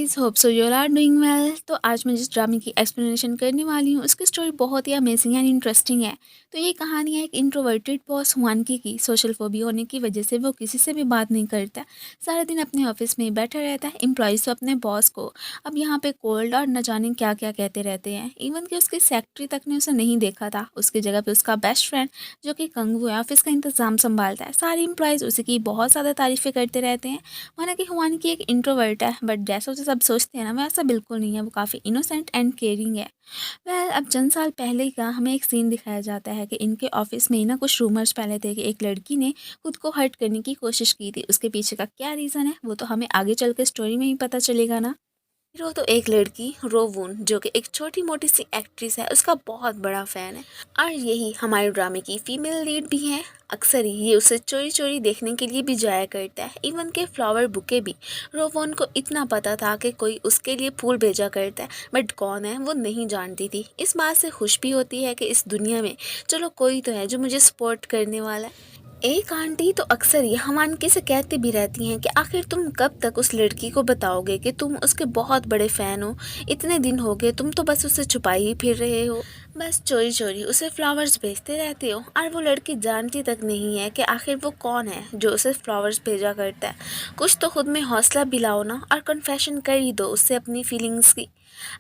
Guys, hope so you are doing well. तो आज मैं जिस ड्रामे की एक्सप्लेनेशन करने वाली हूँ उसकी स्टोरी बहुत ही अमेजिंग एंड इंटरेस्टिंग है। तो ये कहानी है एक इंट्रोवर्टेड बॉस हुआनकी की। सोशल फोबिया होने की वजह से वो किसी से भी बात नहीं करता, सारा दिन अपने ऑफिस में ही बैठा रहता है। एम्प्लॉयज़ तो अपने बॉस को अब यहाँ पे कोल्ड और न जाने क्या क्या कहते रहते हैं। इवन कि उसकी सेक्रेटरी तक ने उसे नहीं देखा था। उसकी जगह पे उसका बेस्ट फ्रेंड जो कि कंगू है, ऑफिस का इंतजाम संभालता है। सारे एम्प्लॉयज़ उसी की बहुत ज़्यादा तारीफ़ें करते रहते हैं। माना कि हुआनकी एक इंट्रोवर्ट है, बट जैसा उसे सब सोचते हैं ना, वैसा बिल्कुल नहीं है। वो काफ़ी इनोसेंट एंड केयरिंग है। वेल, अब चंद साल पहले का हमें एक सीन दिखाया जाता है कि इनके ऑफिस में ही ना कुछ रूमर्स फैले थे कि एक लड़की ने खुद को हर्ट करने की कोशिश की थी। उसके पीछे का क्या रीज़न है वो तो हमें आगे चल के स्टोरी में ही पता चलेगा ना। हीरो तो एक लड़की रोवून, जो कि एक छोटी मोटी सी एक्ट्रेस है, उसका बहुत बड़ा फैन है। और यही हमारे ड्रामे की फीमेल लीड भी है। अक्सर ही ये उसे चोरी चोरी देखने के लिए भी जाया करता है। इवन के फ्लावर बुके भी रोवोन को इतना पता था कि कोई उसके लिए फूल भेजा करता है, बट कौन है वो नहीं जानती थी। इस बात से खुश भी होती है कि इस दुनिया में चलो कोई तो है जो मुझे सपोर्ट करने वाला है। एक आंटी तो अक्सर ये हम आंटी से कहती भी रहती हैं कि आखिर तुम कब तक उस लड़की को बताओगे कि तुम उसके बहुत बड़े फ़ैन हो। इतने दिन हो गए, तुम तो बस उसे छुपाई ही फिर रहे हो, बस चोरी चोरी उसे फ्लावर्स भेजते रहते हो। और वो लड़की जानती तक नहीं है कि आखिर वो कौन है जो उसे फ्लावर्स भेजा करता है। कुछ तो खुद में हौसला भी लाओ ना, और कन्फेशन कर ही दो उससे अपनी फीलिंग्स की।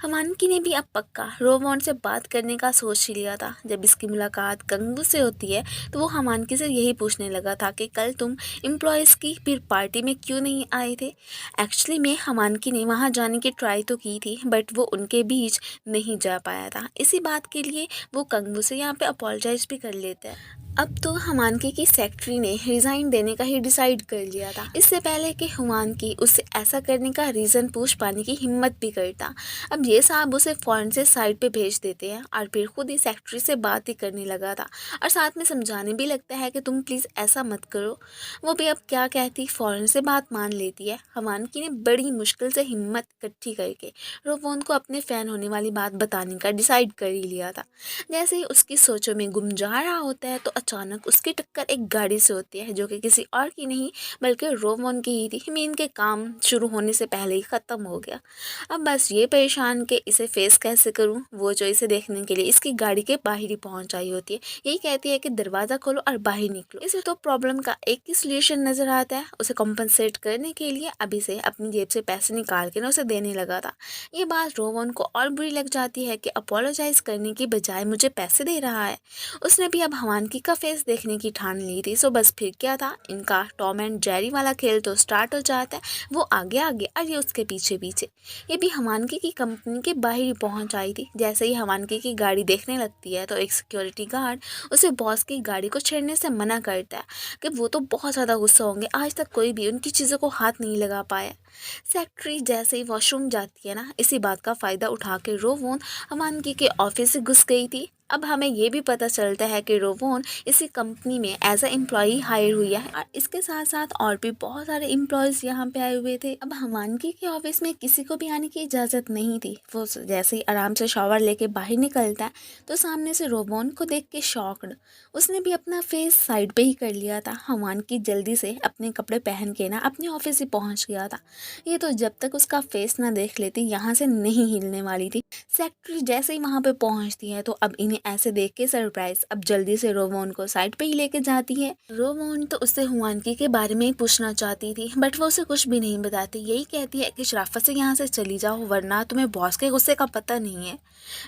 हमानकी ने भी अब पक्का रोवॉन से बात करने का सोच ही लिया था। जब इसकी मुलाकात कंगू से होती है तो वो हमानकी से यही पूछने लगा था कि कल तुम एम्प्लॉयज़ की फिर पार्टी में क्यों नहीं आए थे। एक्चुअली में हमानकी ने वहाँ जाने की ट्राई तो की थी, बट वो उनके बीच नहीं जा पाया था। इसी बात के लिए वो कंगू से यहाँ पे अपोलोजाइज भी कर लेते हैं। अब तो हुआनकी की सेक्रेटरी ने रिज़ाइन देने का ही डिसाइड कर लिया था, इससे पहले कि हुआनकी उससे ऐसा करने का रीज़न पूछ पाने की हिम्मत भी करता। अब ये साहब उसे फ़ौरन से साइड पे भेज देते हैं और फिर खुद ही सेक्रेटरी से बात ही करने लगा था, और साथ में समझाने भी लगता है कि तुम प्लीज़ ऐसा मत करो। वो भी अब क्या कहती, फ़ौरन से बात मान लेती है। हुआनकी ने बड़ी मुश्किल से हिम्मत इकट्ठी करके रोवोन को अपने फ़ैन होने वाली बात बताने का डिसाइड कर ही लिया था। जैसे ही उसकी सोचों में गुम जा रहा होता है तो अचानक उसकी टक्कर एक गाड़ी से होती है, जो कि किसी और की नहीं बल्कि रोवोन की ही थी। मीन के काम शुरू होने से पहले ही ख़त्म हो गया। अब बस ये परेशान कि इसे फेस कैसे करूं। वो जो इसे देखने के लिए इसकी गाड़ी के बाहर ही पहुंच आई होती है। यही कहती है कि दरवाज़ा खोलो और बाहर निकलो। इसे तो प्रॉब्लम का एक ही सोल्यूशन नज़र आता है। उसे कॉम्पनसेट करने के लिए अभी से अपनी जेब से पैसे निकाल के ना उसे देने लगा था। ये बात रोवोन को और बुरी लग जाती है कि अपोलोजाइज करने की बजाय मुझे पैसे दे रहा है। उसने भी अब हुआनकी का फेस देखने की ठान ली थी। सो बस फिर क्या था, इनका टॉम एंड जेरी वाला खेल तो स्टार्ट हो जाता है। वो आगे आगे और ये उसके पीछे पीछे। ये भी हुआनकी की कंपनी के बाहर ही पहुंच आई थी। जैसे ही हुआनकी की गाड़ी देखने लगती है तो एक सिक्योरिटी गार्ड उसे बॉस की गाड़ी को छेड़ने से मना करता है कि वो तो बहुत ज़्यादा गुस्सा होंगे, आज तक कोई भी उनकी चीज़ों को हाथ नहीं लगा पाया। सेक्रेटरी जैसे ही वॉशरूम जाती है ना, इसी बात का फ़ायदा उठा के रोवोन हुआनकी के ऑफिस से घुस गई थी। अब हमें ये भी पता चलता है कि रोवोन इसी कंपनी में एज अ एम्प्लॉई हायर हुई है, और इसके साथ साथ और भी बहुत सारे एम्प्लॉयज़ यहाँ पे आए हुए थे। अब हुआनकी के ऑफिस में किसी को भी आने की इजाज़त नहीं थी। वो जैसे ही आराम से शावर लेके बाहर निकलता है तो सामने से रोवोन को देख के शॉक्ड, उसने भी अपना फेस साइड पे ही कर लिया था। हुआनकी जल्दी से अपने कपड़े पहन के ना अपने ऑफिस ही पहुँच गया था। ये तो जब तक उसका फेस ना देख लेती यहाँ से नहीं हिलने वाली थी। सेक्रेटरी जैसे ही वहाँ पे पहुँचती है तो अब इन्हें ऐसे देख के सरप्राइज, अब जल्दी से रोवोन को साइड पे ही लेके जाती है। रोवोन तो उससे हुआनकी के बारे में ही पूछना चाहती थी, बट वो उसे कुछ भी नहीं बताती। यही कहती है कि शराफत से यहाँ से चली जाओ वरना तुम्हें बॉस के गुस्से का पता नहीं है।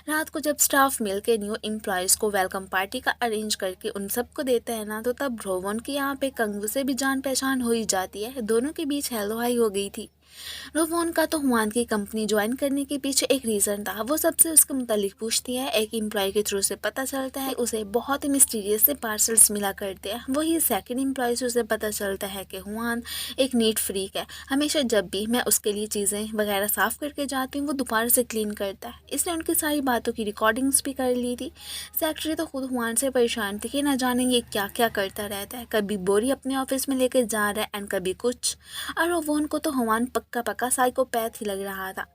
रात को जब स्टाफ मिलकर न्यू एम्प्लॉयज़ को वेलकम पार्टी का अरेंज करके उन सबको देते हैं ना, तो तब रोवोन की यहाँ पे कंगू से भी जान पहचान हो ही जाती है। दोनों के बीच हेलो हाई हो गई थी। रोवोन का तो हुआनकी कंपनी ज्वाइन करने के पीछे एक रीज़न था। वो सबसे उसके मुतालिक पूछती है। एक एम्प्लॉय के थ्रू से पता चलता है उसे बहुत ही मिस्टीरियस से पार्सल्स मिला करते हैं। वही सेकंड एम्प्लॉय से उसे पता चलता है कि हुआन एक नीट फ्रीक है। हमेशा जब भी मैं उसके लिए चीज़ें वगैरह साफ़ करके जाती हूँ वो दोबारा से क्लीन करता है। इसने उनकी सारी बातों की रिकॉर्डिंग्स भी कर ली थी। सेक्रेटरी तो खुद हुआन से परेशान थी कि ना जाने ये क्या क्या करता रहता है। कभी बोरी अपने ऑफिस में लेकर जा रहा है एंड कभी कुछ। और रोवोन को तो हुआन पक्का पक्का साइकोपैथ ही लग रहा था।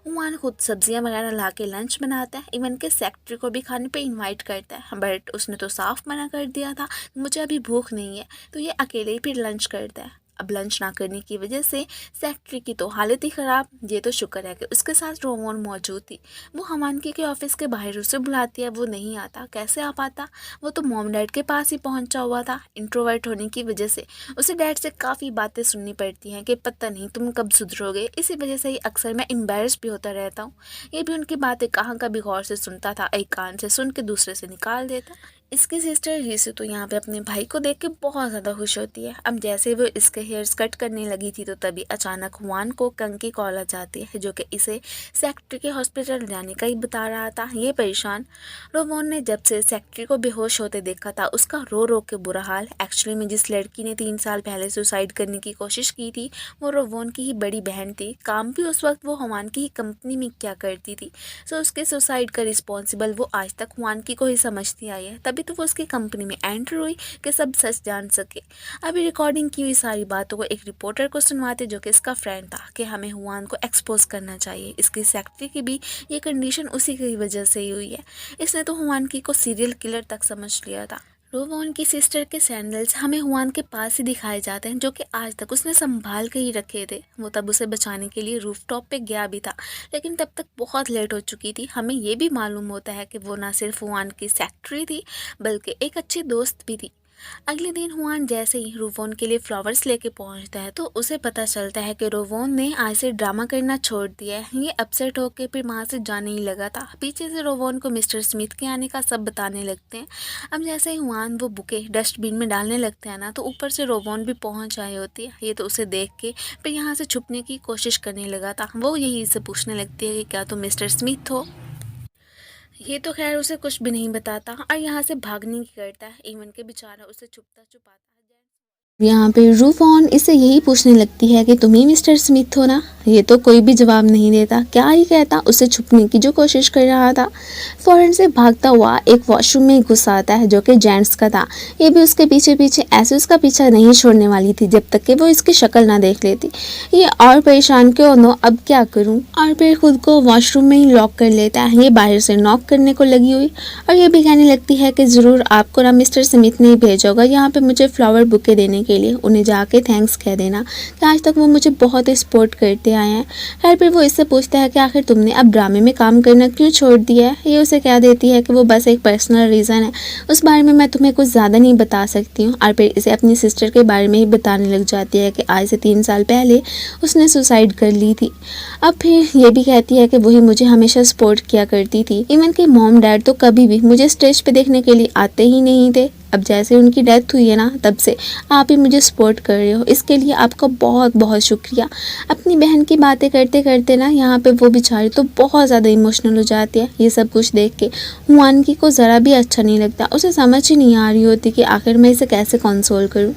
हुआन खुद सब्जियां वगैरह ला के लंच बनाता है, इवन के सेक्रेटरी को भी खाने पे इनवाइट करता है, बट उसने तो साफ मना कर दिया था मुझे अभी भूख नहीं है, तो ये अकेले ही फिर लंच करता है। अब लंच ना करने की वजह से सेक्रेटरी की तो हालत ही ख़राब। ये तो शुक्र है कि उसके साथ रोमोन मौजूद थी। वो हमानकी के ऑफिस के बाहर उसे बुलाती है, वो नहीं आता। कैसे आ पाता? वो तो मॉम डैड के पास ही पहुंचा हुआ था। इंट्रोवर्ट होने की वजह से उसे डैड से काफ़ी बातें सुननी पड़ती हैं कि पता नहीं तुम कब सुधरोगे। इसी वजह से ही अक्सर मैं एम्बैरस भी होता रहता हूँ। ये भी उनकी बातें कहाँ कभी गौर से सुनता था, एक कान से सुन के दूसरे से निकाल देता। इसकी सिस्टर रीसू तो यहाँ पे अपने भाई को देख के बहुत ज़्यादा खुश होती है। अब जैसे वो इसके हेयर्स कट करने लगी थी तो तभी अचानक हुआन को कंग की कॉल आ जाती है, जो कि इसे सेक्रेटरी के हॉस्पिटल जाने का ही बता रहा था। ये परेशान रोवोन ने जब से सेक्रेटरी को बेहोश होते देखा था, उसका रो रो के बुरा हाल। एक्चुअली में जिस लड़की ने 3 साल पहले सुसाइड करने की कोशिश की थी वो रोवोन की ही बड़ी बहन थी। काम भी उस वक्त वो हुआन की ही कंपनी में क्या करती थी। सो उसके सुसाइड का रिस्पॉन्सिबल वो आज तक हुआन की को ही समझती आई है। तभी तो वो उसकी कंपनी में एंटर हुई कि सब सच जान सके। अभी रिकॉर्डिंग की हुई सारी बातों को एक रिपोर्टर को सुनवाते, जो कि इसका फ्रेंड था, कि हमें हुआन को एक्सपोज करना चाहिए। इसकी सेक्रेटरी की भी ये कंडीशन उसी की वजह से ही हुई है। इसने तो हुआन की को सीरियल किलर तक समझ लिया था। रोवोन की सिस्टर के सैंडल्स हमें हुआन के पास ही दिखाए जाते हैं, जो कि आज तक उसने संभाल के ही रखे थे। वो तब उसे बचाने के लिए रूफटॉप पे गया भी था, लेकिन तब तक बहुत लेट हो चुकी थी। हमें ये भी मालूम होता है कि वो ना सिर्फ हुआन की सेक्रेटरी थी बल्कि एक अच्छी दोस्त भी थी। अगले दिन हुआन जैसे ही रोवोन के लिए फ्लावर्स लेके पहुंचता है तो उसे पता चलता है कि रोवोन ने आज से ड्रामा करना छोड़ दिया है। ये अपसेट होकर फिर वहाँ से जाने ही लगा था। पीछे से रोवोन को मिस्टर स्मिथ के आने का सब बताने लगते हैं। अब जैसे ही हुआन वो बुके डस्टबिन में डालने लगते हैं ना, तो ऊपर से रोवोन भी पहुँच आई होती है। ये तो उसे देख के फिर यहाँ से छुपने की कोशिश करने लगा था। वो यही से पूछने लगती है कि क्या तुम मिस्टर स्मिथ हो। ये तो खैर उसे कुछ भी नहीं बताता और यहाँ से भागने की करता है। इवन के बेचारा उसे छुपता छुपाता है। यहाँ पे रूफॉन इससे यही पूछने लगती है कि तुम ही मिस्टर स्मिथ हो ना। ये तो कोई भी जवाब नहीं देता, क्या ही कहता। उसे छुपने की जो कोशिश कर रहा था। फ़ौरन से भागता हुआ एक वॉशरूम में घुस आता है, जो कि जेंट्स का था। ये भी उसके पीछे पीछे ऐसे उसका पीछा नहीं छोड़ने वाली थी जब तक कि वो इसकी शक्ल ना देख लेती। ये और परेशान क्यों नो, अब क्या करूँ। और फिर खुद को वॉशरूम में ही लॉक कर लेता है। ये बाहर से नॉक करने को लगी हुई और ये भी कहने लगती है कि ज़रूर आपको ना मिस्टर स्मिथ ने भेजा होगा यहाँ पे मुझे फ्लावर बुके देने के लिए। उन्हें जाके थैंक्स कह देना कि आज तक वो मुझे बहुत सपोर्ट करते आए हैं। खैर फिर वो इससे पूछता है कि आखिर तुमने अब ड्रामे में काम करना क्यों छोड़ दिया है। ये उसे कह देती है कि वो बस एक पर्सनल रीज़न है, उस बारे में मैं तुम्हें कुछ ज़्यादा नहीं बता सकती हूँ। और फिर इसे अपनी सिस्टर के बारे में ही बताने लग जाती है कि आज से 3 साल पहले उसने सुसाइड कर ली थी। अब फिर ये भी कहती है कि वही मुझे हमेशा सपोर्ट किया करती थी। इवन कि मॉम डैड तो कभी भी मुझे स्टेज पे देखने के लिए आते ही नहीं थे। अब जैसे उनकी डेथ हुई है ना, तब से आप ही मुझे सपोर्ट कर रहे हो, इसके लिए आपका बहुत बहुत शुक्रिया। अपनी बहन की बातें करते करते ना यहाँ पे वो बेचारी तो बहुत ज़्यादा इमोशनल हो जाती है। ये सब कुछ देख के हुआन की को ज़रा भी अच्छा नहीं लगता। उसे समझ ही नहीं आ रही होती कि आखिर मैं इसे कैसे कंसोल करूँ।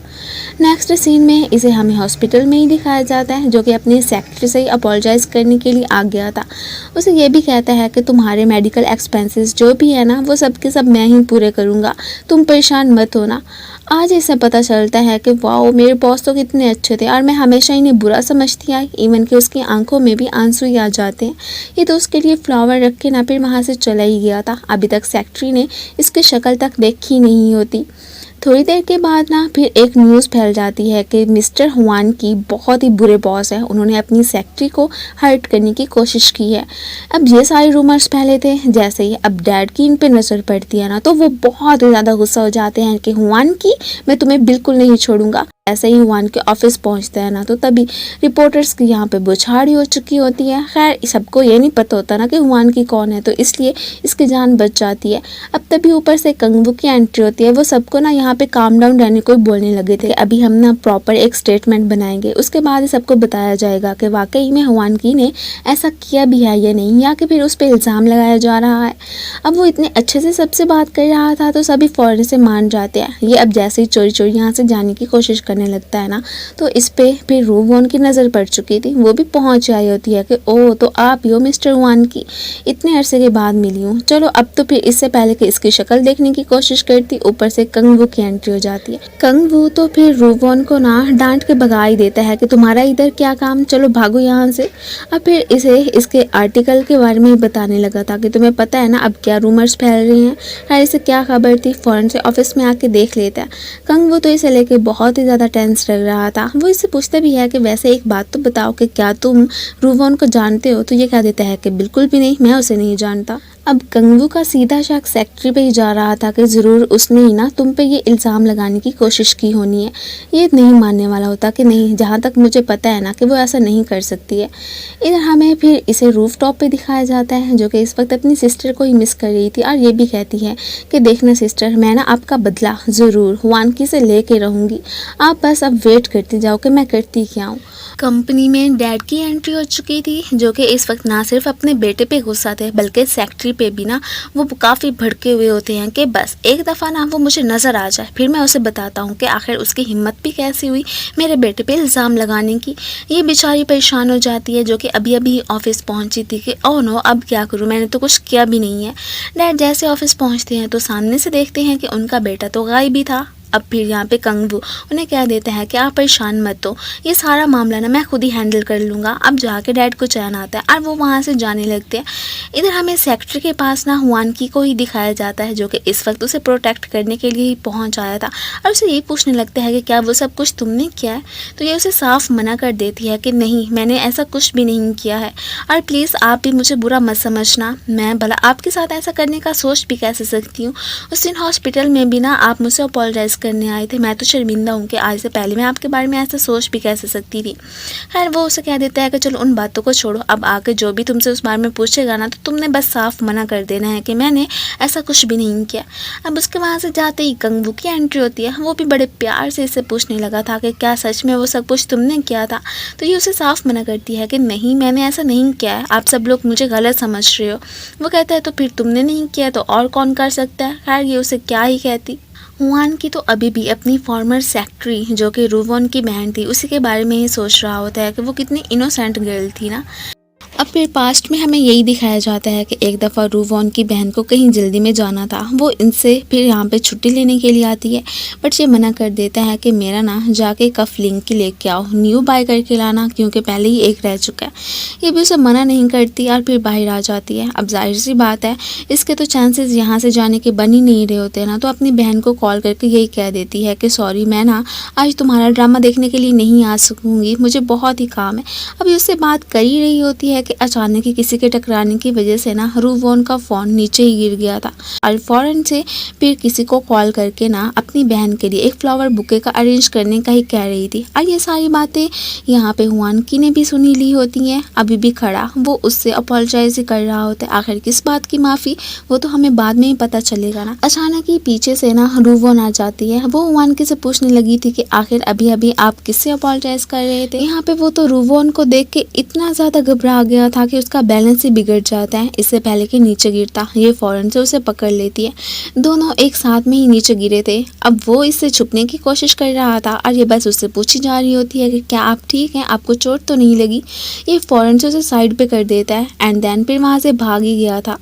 नेक्स्ट सीन में इसे हमें हॉस्पिटल में ही दिखाया जाता है, जो कि अपनी सेक्रेटरी से ही अपोलोजाइज़ करने के लिए आ गया था। उसे ये भी कहता है कि तुम्हारे मेडिकल एक्सपेंसेस जो भी है ना, वो सब के सब मैं ही पूरे करूँगा, तुम परेशान मत होना। आज इसे पता चलता है कि वाओ मेरे बॉस तो कितने अच्छे थे और मैं हमेशा इन्हें बुरा समझती आई। इवन कि उसकी आंखों में भी आंसू ही आ जाते हैं। ये तो उसके लिए फ्लावर रख के ना फिर वहाँ से चला ही गया था। अभी तक सेक्रेटरी ने इसकी शक्ल तक देखी नहीं होती। थोड़ी देर के बाद ना फिर एक न्यूज़ फैल जाती है कि मिस्टर हुआन की बहुत ही बुरे बॉस है, उन्होंने अपनी सेक्रेटरी को हर्ट करने की कोशिश की है। अब ये सारे रूमर्स फैले थे। जैसे ही अब डैड की इन पे नज़र पड़ती है ना, तो वो बहुत ज़्यादा गुस्सा हो जाते हैं कि हुआन की मैं तुम्हें बिल्कुल नहीं छोड़ूंगा। ऐसे ही हुआन के ऑफिस पहुंचता है ना, तो तभी रिपोर्टर्स की यहाँ पे बुछाड़ी हो चुकी होती है। खैर सबको ये नहीं पता होता ना कि हुआन की कौन है, तो इसलिए इसकी जान बच जाती है। अब तभी ऊपर से कंगवू की एंट्री होती है। वो सबको ना यहाँ पे काम डाउन रहने को बोलने लगे थे। अभी हम ना प्रॉपर एक स्टेटमेंट बनाएंगे, उसके बाद ही सबको बताया जाएगा कि वाकई में हुआन की ने ऐसा किया भी है या नहीं, या कि फिर उस पर इल्ज़ाम लगाया जा रहा है। अब वो इतने अच्छे से सबसे बात कर रहा था तो सभी फ़ौरन से मान जाते हैं। ये अब जैसे ही चोरी चोरी यहाँ से जाने की कोशिश करने लगता है ना, तो इस पे फिर रोवोन की नज़र पड़ चुकी थी। वो भी पहुँच आई होती है कि ओह तो आप ही हो मिस्टर हुआन की, इतने अरसे के बाद मिली हूँ। चलो अब तो फिर इससे पहले कि इसकी शक्ल देखने की कोशिश करती, ऊपर से कंगवू की एंट्री हो जाती है। कंगवू तो फिर रोवोन को ना डांट के भगा ही देता है कि तुम्हारा इधर क्या काम, चलो भागो यहाँ से। अब फिर इसे इसके आर्टिकल के बारे में बताने लगा था कि तुम्हें पता है ना अब क्या रूमर्स फैल रही हैं। खैर इसे क्या खबर थी, फ़ौरन से ऑफिस में आके देख लेता है। कंगवू तो इसे लेके बहुत ही ज़्यादा ज़्यादा टेंस लग रहा था। वो इससे पूछता भी है कि वैसे एक बात तो बताओ कि क्या तुम रूवॉन को जानते हो? तो ये कह देता है कि बिल्कुल भी नहीं, मैं उसे नहीं जानता। अब कंगवू का सीधा शक सेक्रेटरी पे ही जा रहा था कि ज़रूर उसने ही ना तुम पे ये इल्ज़ाम लगाने की कोशिश की होनी है। ये नहीं मानने वाला होता कि नहीं, जहाँ तक मुझे पता है ना कि वो ऐसा नहीं कर सकती है। इधर हमें फिर इसे रूफ टॉप पर दिखाया जाता है, जो कि इस वक्त अपनी सिस्टर को ही मिस कर रही थी और ये भी कहती है कि देखना सिस्टर, मैं ना आपका बदला ज़रूर वानकी से ले के रहूँगी। आप बस अब वेट करती जाओ कि मैं करती क्या हूँ। कंपनी में डैड की एंट्री हो चुकी थी, जो कि इस वक्त ना सिर्फ अपने बेटे पे गुस्सा थे बल्कि सेक्रेटरी पे भी ना वो काफ़ी भड़के हुए होते हैं कि बस एक दफ़ा ना वो मुझे नज़र आ जाए, फिर मैं उसे बताता हूँ कि आखिर उसकी हिम्मत भी कैसी हुई मेरे बेटे पे इल्ज़ाम लगाने की। ये बेचारी परेशान हो जाती है, जो कि अभी अभी ऑफिस पहुँची थी कि ओह नो, अब क्या करूँ, मैंने तो कुछ किया भी नहीं है। डैड जैसे ऑफिस पहुँचते हैं तो सामने से देखते हैं कि उनका बेटा तो गायब ही था। अब फिर यहाँ पे कंगवू उन्हें कह देता है कि आप परेशान मत हो, ये सारा मामला ना मैं खुद ही हैंडल कर लूँगा। अब जाके डैड को चैन आता है और वो वहाँ से जाने लगते हैं। इधर हमें सेक्रेटरी के पास ना हुआनकी को ही दिखाया जाता है, जो कि इस वक्त उसे प्रोटेक्ट करने के लिए ही पहुँच आया था और उसे ये पूछने लगता है कि क्या वो सब कुछ तुमने किया है? तो ये उसे साफ मना कर देती है कि नहीं, मैंने ऐसा कुछ भी नहीं किया है और प्लीज़ आप भी मुझे बुरा मत समझना, मैं भला आपके साथ ऐसा करने का सोच भी कैसे सकती हूँ। उस दिन हॉस्पिटल में भी ना आप मुझसे अपोलोजाइज़ करने आए थे, मैं तो शर्मिंदा हूँ कि आज से पहले मैं आपके बारे में ऐसा सोच भी कैसे सकती थी। खैर वो उसे कह देता है कि चलो उन बातों को छोड़ो, अब आके जो भी तुमसे उस बारे में पूछेगा ना तो तुमने बस साफ मना कर देना है कि मैंने ऐसा कुछ भी नहीं किया। अब उसके वहाँ से जाते ही कंगवू की एंट्री होती है। वो भी बड़े प्यार से इससे पूछने लगा था कि क्या सच में वो सब कुछ तुमने किया था? तो ये उसे साफ मना करती है कि नहीं, मैंने ऐसा नहीं किया है, आप सब लोग मुझे गलत समझ रहे हो। वो कहता है तो फिर तुमने नहीं किया तो और कौन कर सकता है? खैर ये उसे क्या ही कहती। हुआनकी तो अभी भी अपनी फॉर्मर सेक्रेटरी, जो कि रूवॉन की बहन थी, उसी के बारे में ही सोच रहा होता है कि वो कितनी इनोसेंट गर्ल थी ना। अब फिर पास्ट में हमें यही दिखाया जाता है कि एक दफ़ा रूवॉन की बहन को कहीं जल्दी में जाना था। वो इनसे फिर यहाँ पे छुट्टी लेने के लिए आती है, बट ये मना कर देता है कि मेरा ना जाके कफ लिंक की लेके आओ, न्यू बाय करके लाना, क्योंकि पहले ही एक रह चुका है। ये भी उसे मना नहीं करती और फिर बाहर आ जाती है। अब जाहिर सी बात है, इसके तो चांसेस यहाँ से जाने के बन ही नहीं रहे होते ना, तो अपनी बहन को कॉल करके यही कह देती है कि सॉरी, मैं ना आज तुम्हारा ड्रामा देखने के लिए नहीं आ सकूँगी, मुझे बहुत ही काम है। अभी उससे बात कर ही रही होती है कि अचानक ही किसी के टकराने की वजह से ना रूवॉन का फ़ोन नीचे ही गिर गया था और फ़ौरन से फिर किसी को कॉल करके ना अपनी बहन के लिए एक फ्लावर बुके का अरेंज करने का ही कह रही थी। और ये सारी बातें यहाँ पे हुआनकी ने भी सुनी ली होती हैं। अभी भी खड़ा वो उससे अपोलोजाइज कर रहा होता है। आखिर किस बात की माफ़ी, वो तो हमें बाद में ही पता चलेगा ना। अचानक ही पीछे से ना रूवॉन आ जाती है। वो हुआनकी से पूछने लगी थी कि आखिर अभी अभी आप किससे अपोलोजाइज कर रहे थे। यहाँ पे वो तो रूवॉन को देख के इतना ज़्यादा घबरा गया था कि उसका बैलेंस ही बिगड़ जाता है, इससे पहले कि नीचे गिरता। ये फौरन से उसे पकड़ लेती है। दोनों एक साथ में ही नीचे गिरे थे। अब वो इससे छुपने की कोशिश कर रहा था और ये बस उससे पूछी जा रही होती है कि क्या आप ठीक हैं, आपको चोट तो नहीं लगी। ये फौरन से उसे साइड पे कर देता है एंड देन फिर वहाँ से भाग ही गया था।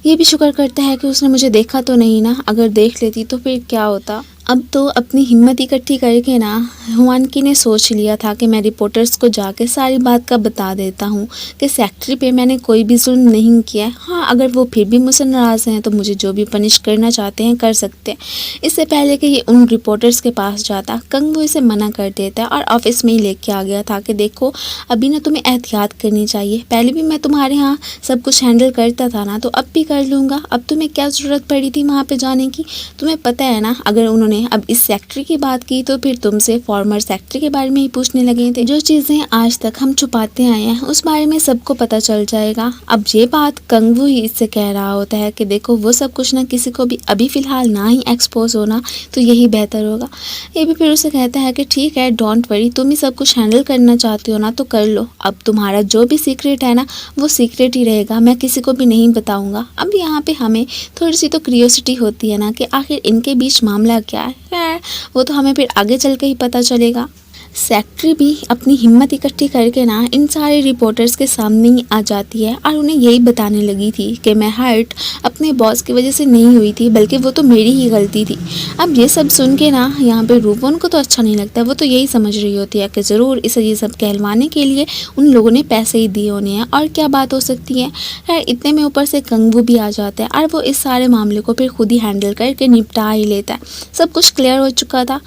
ये भी शुक्र करता है कि उसने मुझे देखा तो नहीं ना, अगर देख लेती तो फिर क्या होता। अब तो अपनी हिम्मत इकट्ठी करके ना हुआनकी ने सोच लिया था कि मैं रिपोर्टर्स को जाके सारी बात का बता देता हूँ कि सेक्रेटरी पे मैंने कोई भी जुल्म नहीं किया है। हाँ, अगर वो फिर भी मुझसे नाराज़ हैं तो मुझे जो भी पनिश करना चाहते हैं कर सकते हैं। इससे पहले कि ये उन रिपोर्टर्स के पास जाता, कंगवू इसे मना कर देता और ऑफिस में ही लेके आ गया था कि देखो अभी ना तुम्हें एहतियात करनी चाहिए। पहले भी मैं तुम्हारे यहाँ सब कुछ हैंडल करता था ना, तो अब भी कर लूँगा। अब तुम्हें क्या ज़रूरत पड़ी थी वहाँ पर जाने की? तुम्हें पता है ना, अगर उन्होंने अब इस सेक्रेटरी की बात की तो फिर तुमसे फॉर्मर सेक्रेटरी के बारे में ही पूछने लगे थे। जो चीजें आज तक हम छुपाते आए हैं उस बारे में सबको पता चल जाएगा। अब ये बात कंगवू ही इससे कह रहा होता है कि देखो वो सब कुछ ना किसी को भी अभी फिलहाल ना ही एक्सपोज होना, तो यही बेहतर होगा। ये भी फिर उसे कहता है कि ठीक है, डोंट वरी, तुम ही सब कुछ हैंडल करना चाहते हो ना तो कर लो। अब तुम्हारा जो भी सीक्रेट है ना वो सीक्रेट ही रहेगा, मैं किसी को भी नहीं बताऊंगा। अब यहाँ पे हमें थोड़ी सी तो क्यूरियोसिटी होती है ना कि आखिर इनके बीच मामला क्या है। खैर वो तो हमें फिर आगे चल के ही पता चलेगा। सेक्रेटरी भी अपनी हिम्मत इकट्ठी करके ना इन सारे रिपोर्टर्स के सामने ही आ जाती है और उन्हें यही बताने लगी थी कि मैं हर्ट अपने बॉस की वजह से नहीं हुई थी, बल्कि वो तो मेरी ही गलती थी। अब ये सब सुन के ना यहाँ पे रूबोन को तो अच्छा नहीं लगता। वो तो यही समझ रही होती है कि ज़रूर इसे ये सब कहलवाने के लिए उन लोगों ने पैसे ही दिए होने हैं, और क्या बात हो सकती है। खैर इतने में ऊपर से कंगू भी आ जाता है और वो इस सारे मामले को फिर खुद ही हैंडल करके निपटा ही लेता है। सब कुछ क्लियर हो चुका था।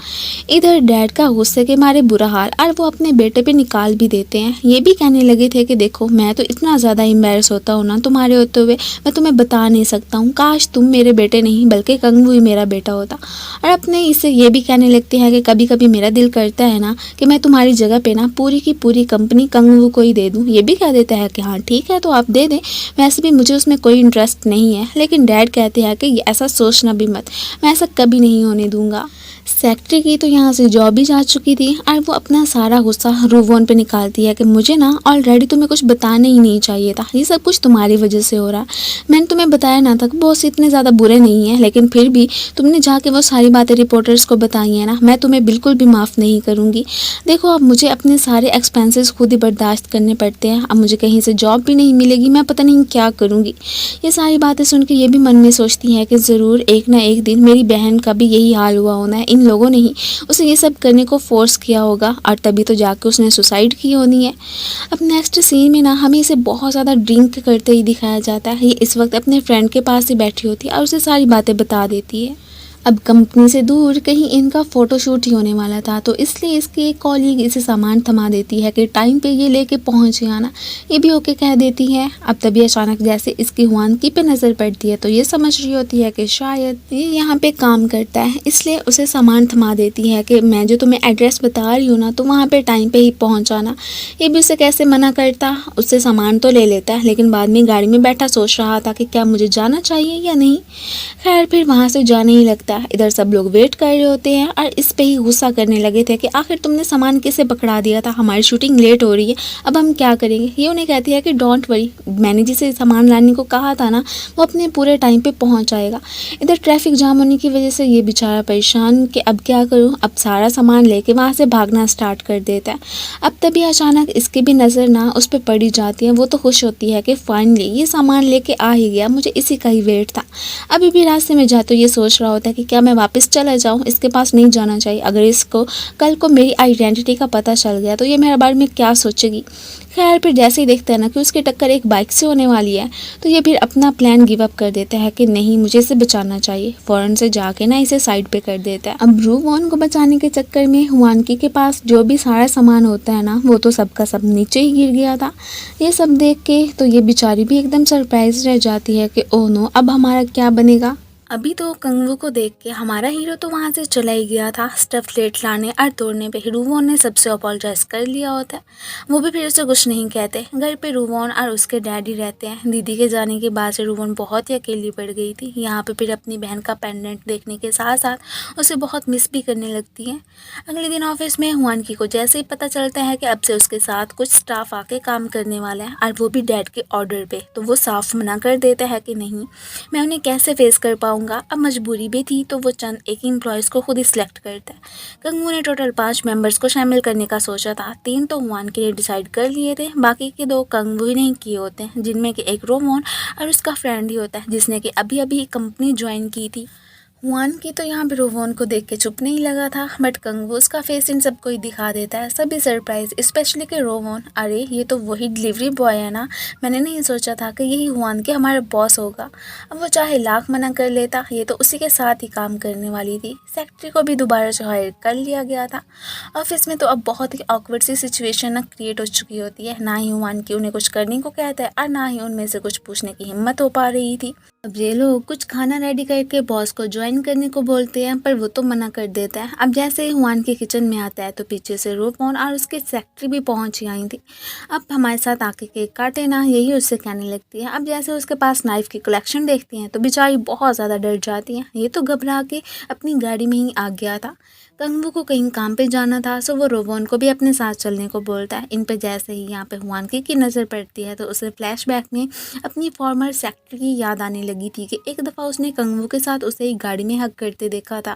इधर डैड का गुस्से के मारे बुरा हाल, और वो अपने बेटे पे निकाल भी देते हैं। ये भी कहने लगे थे कि देखो मैं तो इतना ज़्यादा एम्बैरस होता हूँ ना तुम्हारे होते हुए, मैं तुम्हें बता नहीं सकता हूँ, काश तुम मेरे बेटे नहीं बल्कि कंगू ही मेरा बेटा होता। और अपने इससे ये भी कहने लगते हैं कि कभी कभी मेरा दिल करता है ना कि मैं तुम्हारी जगह पे ना पूरी की पूरी कंपनी कंगू को ही दे दूँ। ये भी कह देता है कि हाँ ठीक है तो आप दे दें, वैसे भी मुझे उसमें कोई इंटरेस्ट नहीं है। लेकिन डैड कहते हैं कि ऐसा सोचना भी मत, मैं ऐसा कभी नहीं होने दूंगा। सेक्रेटरी की तो यहाँ से जॉब भी जा चुकी थी और वो अपना सारा गुस्सा रूवोन पे निकालती है कि मुझे ना ऑलरेडी तुम्हें कुछ बताना ही नहीं चाहिए था, ये सब कुछ तुम्हारी वजह से हो रहा है। मैंने तुम्हें बताया ना था कि बॉस इतने ज़्यादा बुरे नहीं है, लेकिन फिर भी तुमने जाके वो सारी बातें रिपोर्टर्स को बताई हैं ना, मैं तुम्हें बिल्कुल भी माफ़ नहीं करूँगी। देखो अब मुझे अपने सारे एक्सपेंसेस खुद ही बर्दाश्त करने पड़ते हैं, अब मुझे कहीं से जॉब भी नहीं मिलेगी, मैं पता नहीं क्या करूँगी। ये सारी बातें सुन के ये भी मन में सोचती हैं कि ज़रूर एक ना एक दिन मेरी बहन का भी यही हाल हुआ होना है, इन लोगों ने ही उसे ये सब करने को फोर्स किया होगा और तभी तो जाके उसने सुसाइड की होनी है। अब नेक्स्ट सीन में ना हमें इसे बहुत ज़्यादा ड्रिंक करते ही दिखाया जाता है। ये इस वक्त अपने फ्रेंड के पास ही बैठी होती है और उसे सारी बातें बता देती है। अब कंपनी से दूर कहीं इनका फ़ोटोशूट ही होने वाला था, तो इसलिए इसकी एक कॉलीग इसे सामान थमा देती है कि टाइम पे ये लेके पहुंच आना। ये भी ओके कह देती है। अब तभी अचानक जैसे इसकी हुआनकी पे नज़र पड़ती है तो ये समझ रही होती है कि शायद ये यहाँ पे काम करता है, इसलिए उसे सामान थमा देती है कि मैं जो तुम्हें एड्रेस बता रही हूँ ना तो वहाँ पर टाइम पर ही पहुँचाना। ये भी उसे कैसे मना करता, उससे सामान तो ले लेता है लेकिन बाद में गाड़ी में बैठा सोच रहा था कि क्या मुझे जाना चाहिए या नहीं। खैर फिर वहाँ से जाने ही लगता है। इधर सब लोग वेट कर रहे होते हैं और इस पे ही गुस्सा करने लगे थे कि आखिर तुमने सामान किसे पकड़ा दिया था, हमारी शूटिंग लेट हो रही है, अब हम क्या करेंगे। ये उन्हें कहती है कि डोंट वरी, मैंने जिसे सामान लाने को कहा था ना वो अपने पूरे टाइम पे पहुंच जाएगा। इधर ट्रैफिक जाम होने की वजह से ये बेचारा परेशान कि अब क्या करूँ, अब सारा सामान लेके वहाँ से भागना स्टार्ट कर देता है। अब तभी अचानक इसकी भी नज़र ना उस पर पड़ी जाती है। वो तो खुश होती है कि फाइनली ये सामान लेके आ ही गया, मुझे इसी का ही वेट था। अभी भी रास्ते में जाते ये सोच रहा होता है कि क्या मैं वापस चला जाऊँ, इसके पास नहीं जाना चाहिए, अगर इसको कल को मेरी आइडेंटिटी का पता चल गया तो ये मेरे बारे में क्या सोचेगी। खैर फिर जैसे ही देखता है ना कि उसकी टक्कर एक बाइक से होने वाली है तो ये फिर अपना प्लान गिव अप कर देता है कि नहीं मुझे इसे बचाना चाहिए। फ़ौरन से जाके ना इसे साइड पे कर देता है। अब रूवॉन को बचाने के चक्कर में हुआनकी के पास जो भी सारा सामान होता है ना वो तो सबका सब नीचे ही गिर गया था। ये सब देख के तो ये बेचारी भी एकदम सरप्राइज रह जाती है कि ओह नो अब हमारा क्या बनेगा। अभी तो कंगू को देख के हमारा हीरो तो वहाँ से चला ही गया था स्टफ लेट लाने और तोड़ने पे। रूवॉन ने सबसे अपोलोजाइज कर लिया होता है, वो भी फिर उसे कुछ नहीं कहते। घर पे रूवॉन और उसके डैडी रहते हैं। दीदी के जाने के बाद से रूवॉन बहुत ही अकेली पड़ गई थी। यहाँ पे फिर अपनी बहन का पेंडेंट देखने के साथ साथ उसे बहुत मिस भी करने लगती है। अगले दिन ऑफिस में हुआनकी को जैसे ही पता चलता है कि अब से उसके साथ कुछ स्टाफ आके काम करने वाला है और वो भी डैड के ऑर्डर पे, तो वो साफ मना कर देता है कि नहीं मैं उन्हें कैसे फेस कर पाऊँ। अब मजबूरी भी थी तो वो चंद एक एम्प्लॉयज़ को खुद ही सिलेक्ट करता है। कंगू ने टोटल 5 मेंबर्स को शामिल करने का सोचा था, 3 तो हुआन के लिए डिसाइड कर लिए थे, बाकी के 2 कंगू ही नहीं किए होते हैं, जिनमें कि एक रोमोन और उसका फ्रेंड ही होता है जिसने कि अभी अभी कंपनी ज्वाइन की थी। हुआन की तो यहाँ पे रोवोन को देख के चुप नहीं लगा था, बट कंगू उसका फेस इन सबको ही दिखा देता है। सभी सरप्राइज, स्पेशली कि रोवोन, अरे ये तो वही डिलीवरी बॉय है ना, मैंने नहीं सोचा था कि यही हुआन के हमारे बॉस होगा। अब वो चाहे लाख मना कर लेता, ये तो उसी के साथ ही काम करने वाली थी। सेक्रेटरी को भी दोबारा से हायर कर लिया गया था। ऑफिस में तो अब बहुत ही ऑकवर्ड सी सिचुएशन ना क्रिएट हो चुकी होती है, ना ही हुआन की उन्हें कुछ करने को कहता है और ना ही उनमें से कुछ पूछने की हिम्मत हो पा रही थी। अब ये लोग कुछ खाना रेडी करके बॉस को ज्वाइन करने को बोलते हैं, पर वो तो मना कर देता है। अब जैसे ही हुआन के किचन में आता है तो पीछे से रोपॉन और उसके सेक्रेटरी भी पहुंच आई थी। अब हमारे साथ आके केक काटे ना, यही उससे कहने लगती है। अब जैसे उसके पास नाइफ की कलेक्शन देखती हैं तो बेचारी बहुत ज़्यादा डर जाती है। ये तो घबरा के अपनी गाड़ी में ही आ गया था। कंगू को कहीं काम पे जाना था, सो वो रोबोन को भी अपने साथ चलने को बोलता है। इन पे जैसे ही यहाँ पे हुआनकी की नज़र पड़ती है तो उसे फ्लैशबैक में अपनी फॉर्मर सेक्रेटरी की याद आने लगी थी कि एक दफ़ा उसने कंगू के साथ उसे एक गाड़ी में हक करते देखा था।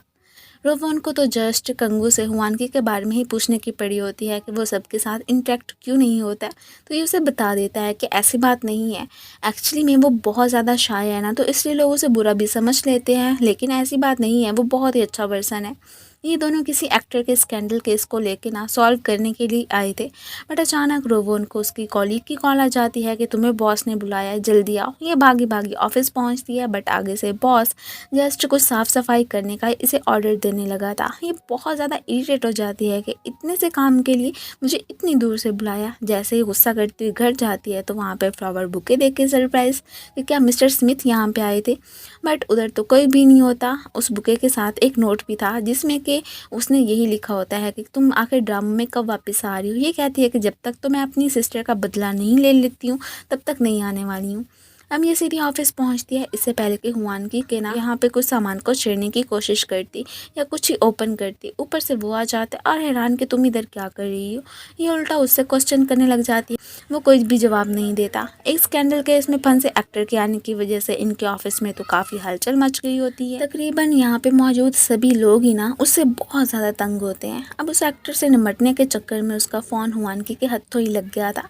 रोवोन को तो जस्ट कंगू से हुआनकी के बारे में ही पूछने की पड़ी होती है कि वो सबके साथ इंटरेक्ट क्यों नहीं होता है। तो ये उसे बता देता है कि ऐसी बात नहीं है, एक्चुअली में वो बहुत ज़्यादा शाय है ना, तो इसलिए लोग उसे बुरा भी समझ लेते हैं, लेकिन ऐसी बात नहीं है, वो बहुत ही अच्छा पर्सन है। ये दोनों किसी एक्टर के स्कैंडल केस को लेके ना सॉल्व करने के लिए आए थे, बट अचानक रोवोन को उसकी कॉलीग की कॉल आ जाती है कि तुम्हें बॉस ने बुलाया है, जल्दी आओ। ये भागी भागी ऑफिस पहुंचती है, बट आगे से बॉस जस्ट कुछ साफ सफाई करने का इसे ऑर्डर देने लगा था। ये बहुत ज़्यादा इरिटेट हो जाती है कि इतने से काम के लिए मुझे इतनी दूर से बुलाया। जैसे ही गुस्सा करती हुई घर जाती है तो वहाँ पे फ्लावर बुके देख के सरप्राइज कि क्या मिस्टर स्मिथ यहाँ पे आए थे, बट उधर तो कोई भी नहीं होता। उस बुके के साथ एक नोट भी था जिसमें कि उसने यही लिखा होता है कि तुम आखिर ड्रामा में कब वापस आ रही हो। ये कहती है कि जब तक तो मैं अपनी सिस्टर का बदला नहीं ले लेती हूँ तब तक नहीं आने वाली हूँ। अब ये सीधी ऑफिस पहुंचती है, इससे पहले कि हुआनकी के ना यहाँ पे कुछ सामान को छेड़ने की कोशिश करती या कुछ ही ओपन करती, ऊपर से वो आ जाते और हैरान कि तुम इधर क्या कर रही हो। ये उल्टा उससे क्वेश्चन करने लग जाती है, वो कोई भी जवाब नहीं देता। एक स्कैंडल केस में फंसे एक्टर के आने की वजह से इनके ऑफिस में तो काफ़ी हलचल मच गई होती है। तकरीबन यहाँ पे मौजूद सभी लोग ही ना उससे बहुत ज़्यादा तंग होते हैं। अब उस एक्टर से निपटने के चक्कर में उसका फ़ोन हुआनकी के हथों ही लग गया था।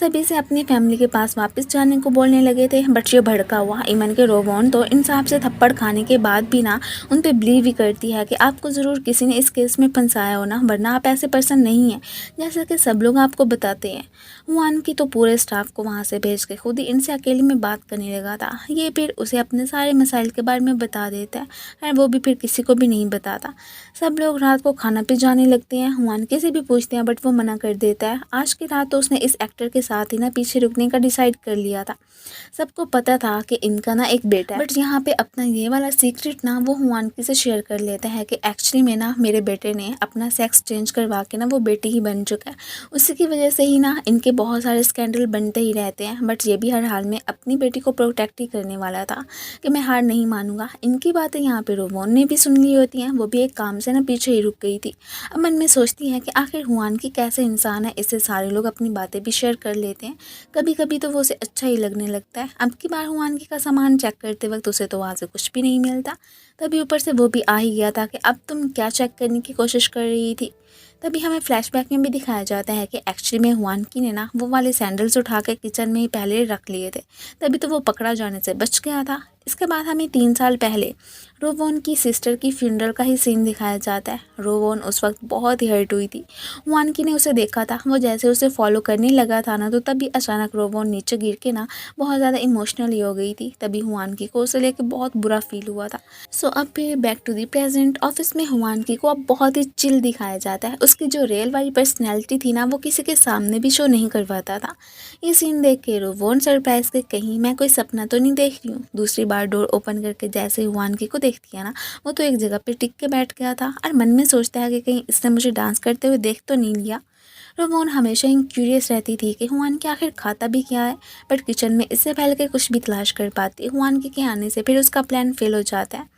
सभी से अपनी फैमिली के पास वापस जाने को बोलने लगे थे, बट ये भड़का हुआ इमन के रोवोन तो इंसाफ से थप्पड़ खाने के बाद भी ना उन पे बिलीव ही करती है कि आपको ज़रूर किसी ने इस केस में फंसाया हो ना, वरना आप ऐसे पर्सन नहीं हैं जैसा कि सब लोग आपको बताते हैं। हुआन की तो पूरे स्टाफ को वहाँ से भेज के खुद ही इनसे अकेले में बात करने लगा था। ये फिर उसे अपने सारे मसाइल के बारे में बता देता है और वो भी फिर किसी को भी नहीं बताता। सब लोग रात को खाना पे जाने लगते हैं, हुआनकी से भी पूछते हैं, बट वो मना कर देता है। आज की रात तो उसने इस एक्टर के साथ ही ना पीछे रुकने का डिसाइड कर लिया था। सबको पता था कि इनका ना एक बेटा है, बट यहाँ पे अपना ये वाला सीक्रेट ना वो हुआनकी से शेयर कर लेता है कि एक्चुअली में ना मेरे बेटे ने अपना सेक्स चेंज करवा के ना वो बेटी ही बन चुका है। उसी की वजह से ही ना इनके बहुत सारे स्कैंडल बनते ही रहते हैं, बट ये भी हर हाल में अपनी बेटी को प्रोटेक्ट ही करने वाला था कि मैं हार नहीं मानूंगा। इनकी बातें यहाँ पे रोवोन ने भी सुन ली होती हैं, वो भी एक काम से ना पीछे ही रुक गई थी। अब मन में सोचती है कि आखिर हुआनकी कैसे इंसान है, इससे सारे लोग अपनी बातें भी शेयर कर लेते हैं। कभी कभी तो वो उसे अच्छा ही लगने लगता है। अब की बार हुआनकी का सामान चेक करते वक्त उसे तो वहाँ से कुछ भी नहीं मिलता। तभी ऊपर से वो भी आ ही गया था कि अब तुम क्या चेक करने की कोशिश कर रही थी। तभी हमें फ्लैशबैक में भी दिखाया जाता है कि एक्चुअली में हुआनकी ने ना वो वाले सैंडल्स उठा के किचन में ही पहले रख लिए थे, तभी तो वो पकड़ा जाने से बच गया था। इसके बाद हमें 3 साल पहले रोवोन की सिस्टर की फ्यूनरल का ही सीन दिखाया जाता है। रोवोन उस वक्त बहुत ही हर्ट हुई थी। हुआनकी ने उसे देखा था, वो जैसे उसे फॉलो करने लगा था ना, तो तभी अचानक रोवोन नीचे गिर के ना बहुत ज़्यादा इमोशनली हो गई थी। तभी हुआनकी को उसे लेकर बहुत बुरा फील हुआ था। सो अब फिर back to the present, office में हुआनकी को अब बहुत ही चिल दिखाया जाता है। उसकी जो रियल वाली पर्सनैलिटी थी ना वो किसी के सामने भी शो नहीं करवाता था। ये सीन देख के रोवोन सरप्राइज के कहीं मैं कोई सपना तो नहीं देख रही हूँ। दूसरी बार डोर ओपन करके जैसे हुआनकी को देखती है ना, वो तो एक जगह पे टिक के बैठ गया था और मन में सोचता है कि कहीं इसने मुझे डांस करते हुए देख तो नहीं लिया। रोवोन हमेशा ही क्यूरियस रहती थी कि हुआनकी आखिर खाता भी क्या है, बट किचन में इससे पहले कि कुछ भी तलाश कर पाती, हुआनकी के आने से फिर उसका प्लान फेल हो जाता है।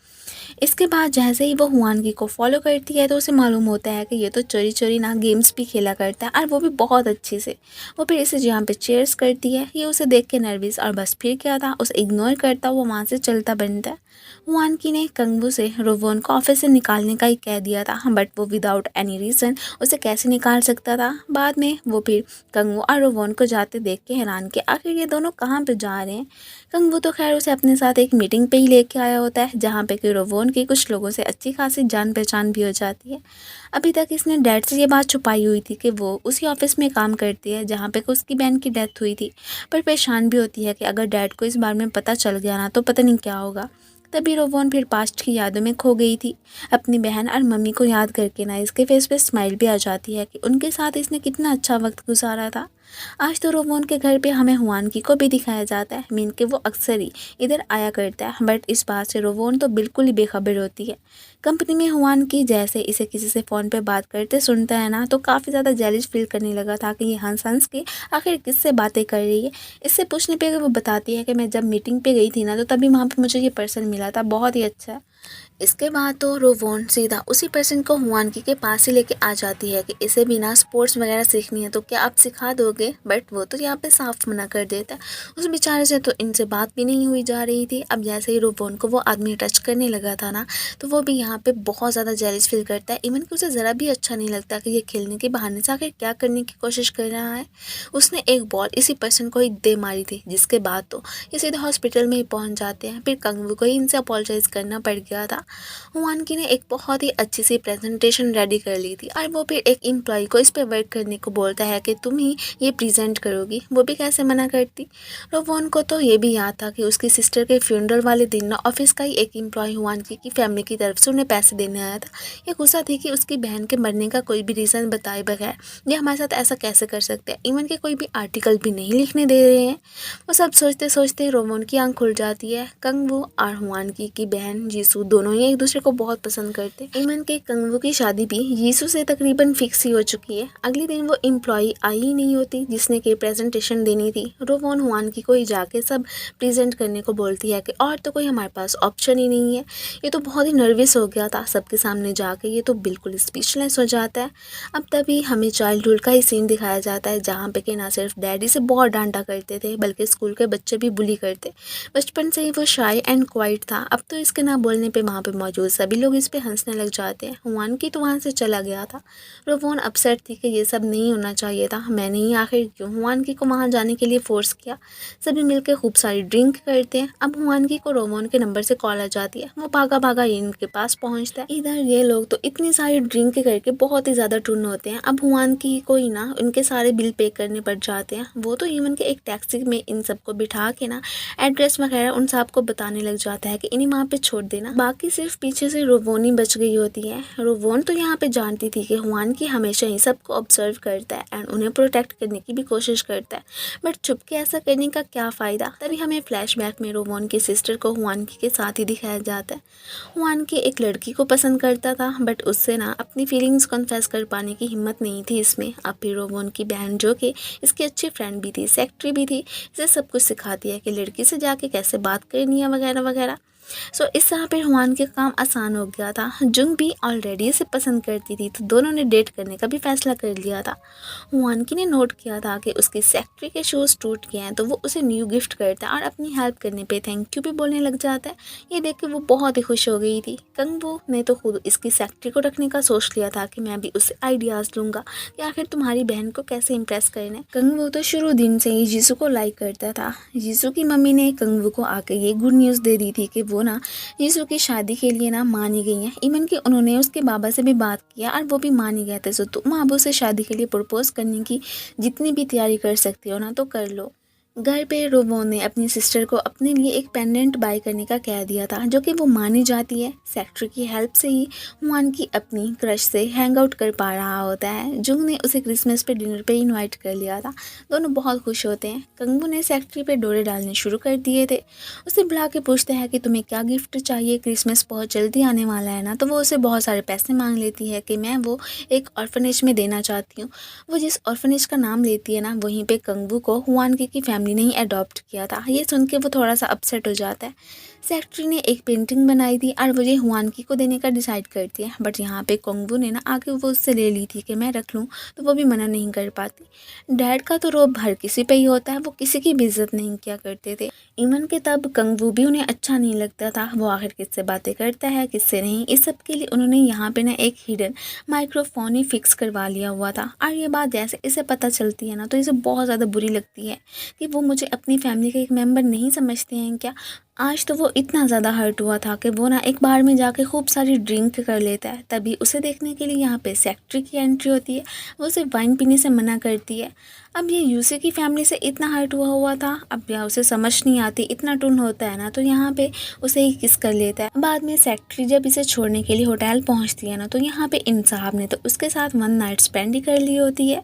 इसके बाद जैसे ही वो हुआनगी को फॉलो करती है तो उसे मालूम होता है कि ये तो चोरी चोरी ना गेम्स भी खेला करता है और वो भी बहुत अच्छे से। वो फिर इसे जहाँ पे चेयर्स करती है, ये उसे देख के नर्वस और बस फिर क्या था, उसे इग्नोर करता वो वहाँ से चलता बनता है। हुआनगी ने कंगू से रोवोन को ऑफिस से निकालने का ही कह दिया था, बट वो विदाउट एनी रीज़न उसे कैसे निकाल सकता था। बाद में वो फिर कंगू और रोवोन को जाते देख के हैरान कि आखिर ये दोनों कहाँ पे जा रहे हैं। कंगू तो खैर उसे अपने साथ एक मीटिंग पे ही लेके आया होता है, जहाँ पे कि रोवोन की कुछ लोगों से अच्छी खासी जान पहचान भी हो जाती है। अभी तक इसने डैड से ये बात छुपाई हुई थी कि वो उसी ऑफिस में काम करती है जहाँ पे उसकी बहन की डेथ हुई थी, पर परेशान भी होती है कि अगर डैड को इस बारे में पता चल गया ना तो पता नहीं क्या होगा। तभी रोवोन फिर पास्ट की यादों में खो गई थी। अपनी बहन और मम्मी को याद करके ना इसके फेस पे स्माइल भी आ जाती है कि उनके साथ इसने कितना अच्छा वक्त गुजारा था। आज तो रोवोन के घर पे हमें हुआनगी को भी दिखाया जाता है, मीन के वो अक्सर ही इधर आया करता है, बट इस बात से रोवोन तो बिल्कुल ही बेखबर होती है। कंपनी में हुआनगी जैसे इसे किसी से फ़ोन पे बात करते सुनता है ना, तो काफ़ी ज़्यादा जेलिस फील करने लगा था कि ये हंस हंस के आखिर किससे बातें कर रही है। इससे पूछने पे वो बताती है कि मैं जब मीटिंग पे गई थी ना तो तभी वहाँ पे मुझे ये पर्सन मिला था, बहुत ही अच्छा है। इसके बाद तो रोवोन सीधा उसी पर्सन को हुआनकी के पास ही लेके आ जाती है कि इसे भी ना स्पोर्ट्स वगैरह सीखनी है तो क्या आप सिखा दोगे, बट वो तो यहाँ पे साफ मना कर देता है। उस बेचारे से तो इनसे बात भी नहीं हुई जा रही थी। अब जैसे ही रोवोन को वो आदमी टच करने लगा था ना, तो वो भी यहाँ पे बहुत ज़्यादा जेलस फील करता है। इवन कि उसे ज़रा भी अच्छा नहीं लगता कि ये खेलने के बहाने से आखिर क्या करने की कोशिश कर रहा है। उसने एक बॉल इसी पर्सन को ही दे मारी थी, जिसके बाद तो ये सीधे हॉस्पिटल में ही पहुँच जाते हैं। फिर कंगवू को ही इनसे अपोलोजाइज़ करना पड़ गया था। हुआनकी ने एक बहुत ही अच्छी सी प्रेजेंटेशन रेडी कर ली थी और वो फिर एक एम्प्लॉय को इस पे वर्क करने को बोलता है कि तुम ही ये प्रेजेंट करोगी। वो भी कैसे मना करती। रोवोन को तो ये भी याद था कि उसकी सिस्टर के फ्यूनरल वाले दिन ना ऑफिस का ही एक एम्प्लॉय हुआनकी की फैमिली की तरफ से उन्हें पैसे देने आया था। ये गुस्सा थी कि उसकी बहन के मरने का कोई भी रीज़न बताए बगैर ये हमारे साथ ऐसा कैसे कर सकते हैं, इवन के कोई भी आर्टिकल भी नहीं लिखने दे रहे हैं। वो सब सोचते सोचते रोवोन की आंख खुल जाती है। कंगवू और हुआनकी की बहन जीसू दोनों ही एक दूसरे को बहुत पसंद करते। इवन के कंगवू की शादी भी जीसू से तकरीबन फिक्स ही हो चुकी है। अगले दिन वो एम्प्लॉय आई ही नहीं होती जिसने की प्रेजेंटेशन देनी थी। रोवोन हुआनकी को ही जाके सब प्रेजेंट करने को बोलती है कि और तो कोई हमारे पास ऑप्शन ही नहीं है। ये तो बहुत ही नर्वस हो गया था सबके सामने जाके, ये तो बिल्कुल स्पीचलेस हो जाता है। अब तभी हमें चाइल्डहुड का ही सीन दिखाया जाता है जहाँ पे कि ना सिर्फ डैडी से बहुत डांटा करते थे बल्कि स्कूल के बच्चे भी बुली करते। बचपन से ही वो शाय एंड क्वाइट था। अब तो इसके ना बोलने पे वहाँ पे मौजूद सभी लोग इस पे हंसने लग जाते हैं। हुआनकी तो वहाँ से चला गया था। रोवोन अपसेट थी कि ये सब नहीं होना चाहिए था, मैंने ही आखिर क्यों हुआनकी को वहाँ जाने के लिए फोर्स किया। सभी मिलकर खूब सारी ड्रिंक करते हैं। अब हुआनकी को रोवोन के नंबर से कॉल आ जाती है। वो भागा भागा इनके पास पहुँचता है। इधर ये लोग तो इतनी सारी ड्रिंक करके बहुत ही ज़्यादा टुन होते हैं। अब हुआनकी को ही ना उनके सारे बिल पे करने पड़ जाते हैं। वो तो इवन के एक टैक्सी में इन सबको बिठा के ना एड्रेस वगैरह उन सबको बताने लग जाता है कि इन्हीं वहाँ पे छोड़ देना। बाकी सिर्फ पीछे से रोवोन ही बच गई होती है। रोवोन तो यहाँ पे जानती थी कि हुआनकी हमेशा ही सबको ऑब्जर्व करता है एंड उन्हें प्रोटेक्ट करने की भी कोशिश करता है, बट छुप के ऐसा करने का क्या फ़ायदा। तभी हमें फ्लैशबैक में रोवोन की सिस्टर को हुआनकी के साथ ही दिखाया जाता है। हुआनकी एक लड़की को पसंद करता था बट उससे ना अपनी फीलिंग्स कन्फेस कर पाने की हिम्मत नहीं थी इसमें। अब फिर रोवोन की बहन जो कि इसकी अच्छी फ्रेंड भी थी, सेक्रेटरी भी थी, इसे सब कुछ सिखाती है कि लड़की से जाके कैसे बात करनी है वगैरह वगैरह। इस तरह पे हुआन के काम आसान हो गया था। जुंग भी ऑलरेडी इसे पसंद करती थी तो दोनों ने डेट करने का भी फैसला कर लिया था। हुआनकी ने नोट किया था कि उसकी सेक्रेटरी के शूज़ टूट गए हैं तो वो उसे न्यू गिफ्ट करता है और अपनी हेल्प करने पे थैंक यू भी बोलने लग जाता है। ये देख के वो बहुत ही खुश हो गई थी। कंगवू ने तो खुद इसकी सेक्रेटरी को रखने का सोच लिया था कि मैं भी उससे आइडियाज़ लूँगा कि आखिर तुम्हारी बहन को कैसे इम्प्रेस करना है। कंगवू तो शुरू दिन से ही जीसू को लाइक करता था। जीसू की मम्मी ने कंगवू को आके ये गुड न्यूज़ दे दी थी कि वो ना जीसू की शादी के लिए ना मानी गई हैं। इवन कि उन्होंने उसके बाबा से भी बात किया और वो भी मान ही गए थे। तुम अब उसे शादी के लिए प्रपोज करने की जितनी भी तैयारी कर सकती हो ना तो कर लो। घर पे रोवोन ने अपनी सिस्टर को अपने लिए एक पेंडेंट बाय करने का कह दिया था जो कि वो मानी जाती है। सेक्रेटरी की हेल्प से ही हुआन की अपनी क्रश से हैंग आउट कर पा रहा होता है। जुंग ने उसे क्रिसमस पे डिनर पे इनवाइट कर लिया था। दोनों बहुत खुश होते हैं। कंगवू ने सेक्रेटरी पे डोरे डालने शुरू कर दिए थे। उसे बुला के पूछते हैं कि तुम्हें क्या गिफ्ट चाहिए, क्रिसमस बहुत जल्दी आने वाला है ना। तो वो उसे बहुत सारे पैसे मांग लेती है कि मैं वो एक ऑर्फनेज में देना चाहती हूँ। वो जिस ऑर्फनेज का नाम लेती है ना वहीं पे कंगवू को हुआनकी की फैमिली ने ही अडॉप्ट किया था। ये सुन के वो थोड़ा सा अपसेट हो जाता है। सेक्रेटरी ने एक पेंटिंग बनाई थी और वो ये हुआनकी को देने का डिसाइड करती है, बट यहाँ पे कंगवू ने ना आगे वो उससे ले ली थी कि मैं रख लूँ, तो वो भी मना नहीं कर पाती। डैड का तो रोब हर किसी पे ही होता है, वो किसी की भी इज्जत नहीं किया करते थे। इवन के तब कंगवू भी उन्हें अच्छा नहीं लगता था। वो आखिर किससे बातें करता है किससे नहीं, इस सब के लिए उन्होंने यहाँ पे ना एक हिडन माइक्रोफोन ही फिक्स करवा लिया हुआ था। और ये बात जैसे इसे पता चलती है ना तो इसे बहुत ज़्यादा बुरी लगती है कि वो मुझे अपनी फैमिली का एक मेंबर नहीं समझते हैं क्या। आज तो वो इतना ज़्यादा हर्ट हुआ था कि वो ना एक बार में जाके खूब सारी ड्रिंक कर लेता है। तभी उसे देखने के लिए यहाँ पे सेक्रेटरी की एंट्री होती है। वो उसे वाइन पीने से मना करती है। अब ये यूसी की फैमिली से इतना हर्ट हुआ था, अब या उसे समझ नहीं आती, इतना टुन होता है ना तो यहाँ पे उसे ही किस कर लेता है। बाद में सेक्रेटरी जब इसे छोड़ने के लिए होटल पहुँचती है ना तो यहाँ पे इन साहब ने तो उसके साथ 1 नाइट स्पेंड ही कर ली होती है।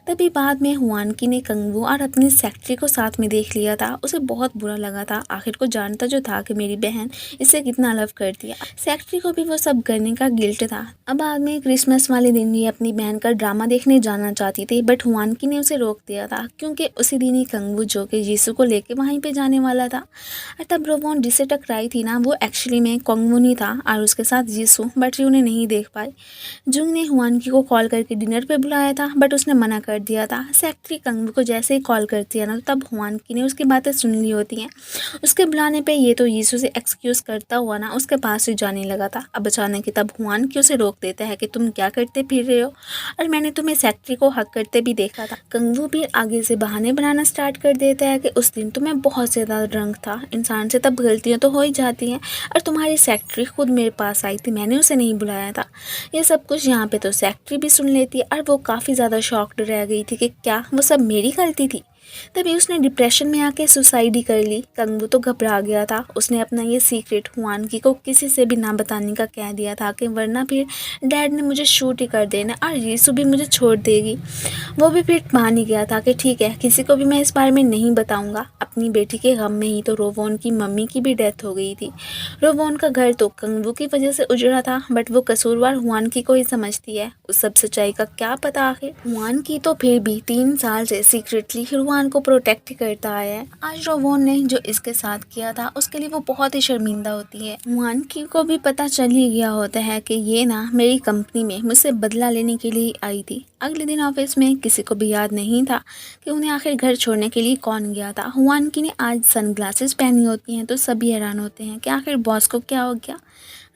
तभी बाद में हुआनकी ने कंगवू और अपनी सेक्रेटरी को साथ में देख लिया था। उसे बहुत बुरा लगा था, आखिर को जान चाहता जो था कि मेरी बहन इससे कितना लव करती है। सेक्रेटरी को भी वो सब करने का गिल्ट था। अब बाद में क्रिसमस वाले दिन ये अपनी बहन का ड्रामा देखने जाना चाहती थी, बट हुआन की ने उसे रोक दिया था क्योंकि उसी दिन ही कंगवू जो कि यीशु को लेके वहीं पे जाने वाला था। और तब रोवोन जिससे टकराई थी ना, वो एक्चुअली में कंगवू नहीं था और उसके साथ यीशु, बट ये उन्हें नहीं देख पाई। जुंग ने हुआन की को कॉल करके डिनर पे बुलाया था, बट उसने मना कर दिया था। सेक्रेटरी कंगवू को जैसे ही कॉल करती है ना, तब हुआन की ने उसकी बातें सुन ली होती हैं। उसके बुलाने पे ये तो यीशु से एक्सक्यूज़ करता हुआ ना उसके पास से जाने लगा था। अब अचानक ही तब हुआन की उसे रोक देता है कि तुम क्या करते फिर रहे हो, और मैंने तुम्हें सेक्रेटरी को हक करते भी देखा था। कंगवू भी आगे से बहाने बनाना स्टार्ट कर देता है कि उस दिन तुम्हें बहुत ज़्यादा रंग था। इंसान से तब गलतियाँ तो हो ही जाती हैं, और तुम्हारी सेक्रेटरी खुद मेरे पास आई थी, मैंने उसे नहीं बुलाया था। ये सब कुछ यहाँ पे तो सेक्रेटरी भी सुन लेती है, और वो काफ़ी ज़्यादा शॉक्ड रह गई थी कि क्या वो सब मेरी गलती थी। तभी उसने डिप्रेशन में आके सुसाइड ही कर ली। कंगवू तो घबरा गया था। उसने अपना ये सीक्रेट हुआन की को किसी से भी ना बताने का कह दिया था कि वरना फिर डैड ने मुझे शूट ही कर देना और यीशु भी मुझे छोड़ देगी। वो भी फिर मान ही गया था कि ठीक है, किसी को भी मैं इस बारे में नहीं बताऊंगा। अपनी बेटी के गम में ही तो रोवोन की मम्मी की भी डेथ हो गई थी। रोवोन का घर तो कंगवू की वजह से उजड़ा था, बट वो कसूरवार हुआन की को ही समझती है। उस सब सच्चाई का क्या पता आखिर। हुआन की तो फिर भी 3 साल से सीक्रेटली रुआन को प्रोटेक्ट करता आया है। आज रोवोन ने जो इसके साथ किया था उसके लिए वो बहुत ही शर्मिंदा होती है। हुआन की को भी पता चल ही गया होता है कि ये ना मेरी कंपनी में मुझसे बदला लेने के लिए आई थी। अगले दिन ऑफिस में किसी को भी याद नहीं था कि उन्हें आखिर घर छोड़ने के लिए कौन गया था। हुआन की ने आज सनग्लासेस पहनी होती हैं तो सभी हैरान होते हैं कि आखिर बॉस को क्या हो गया।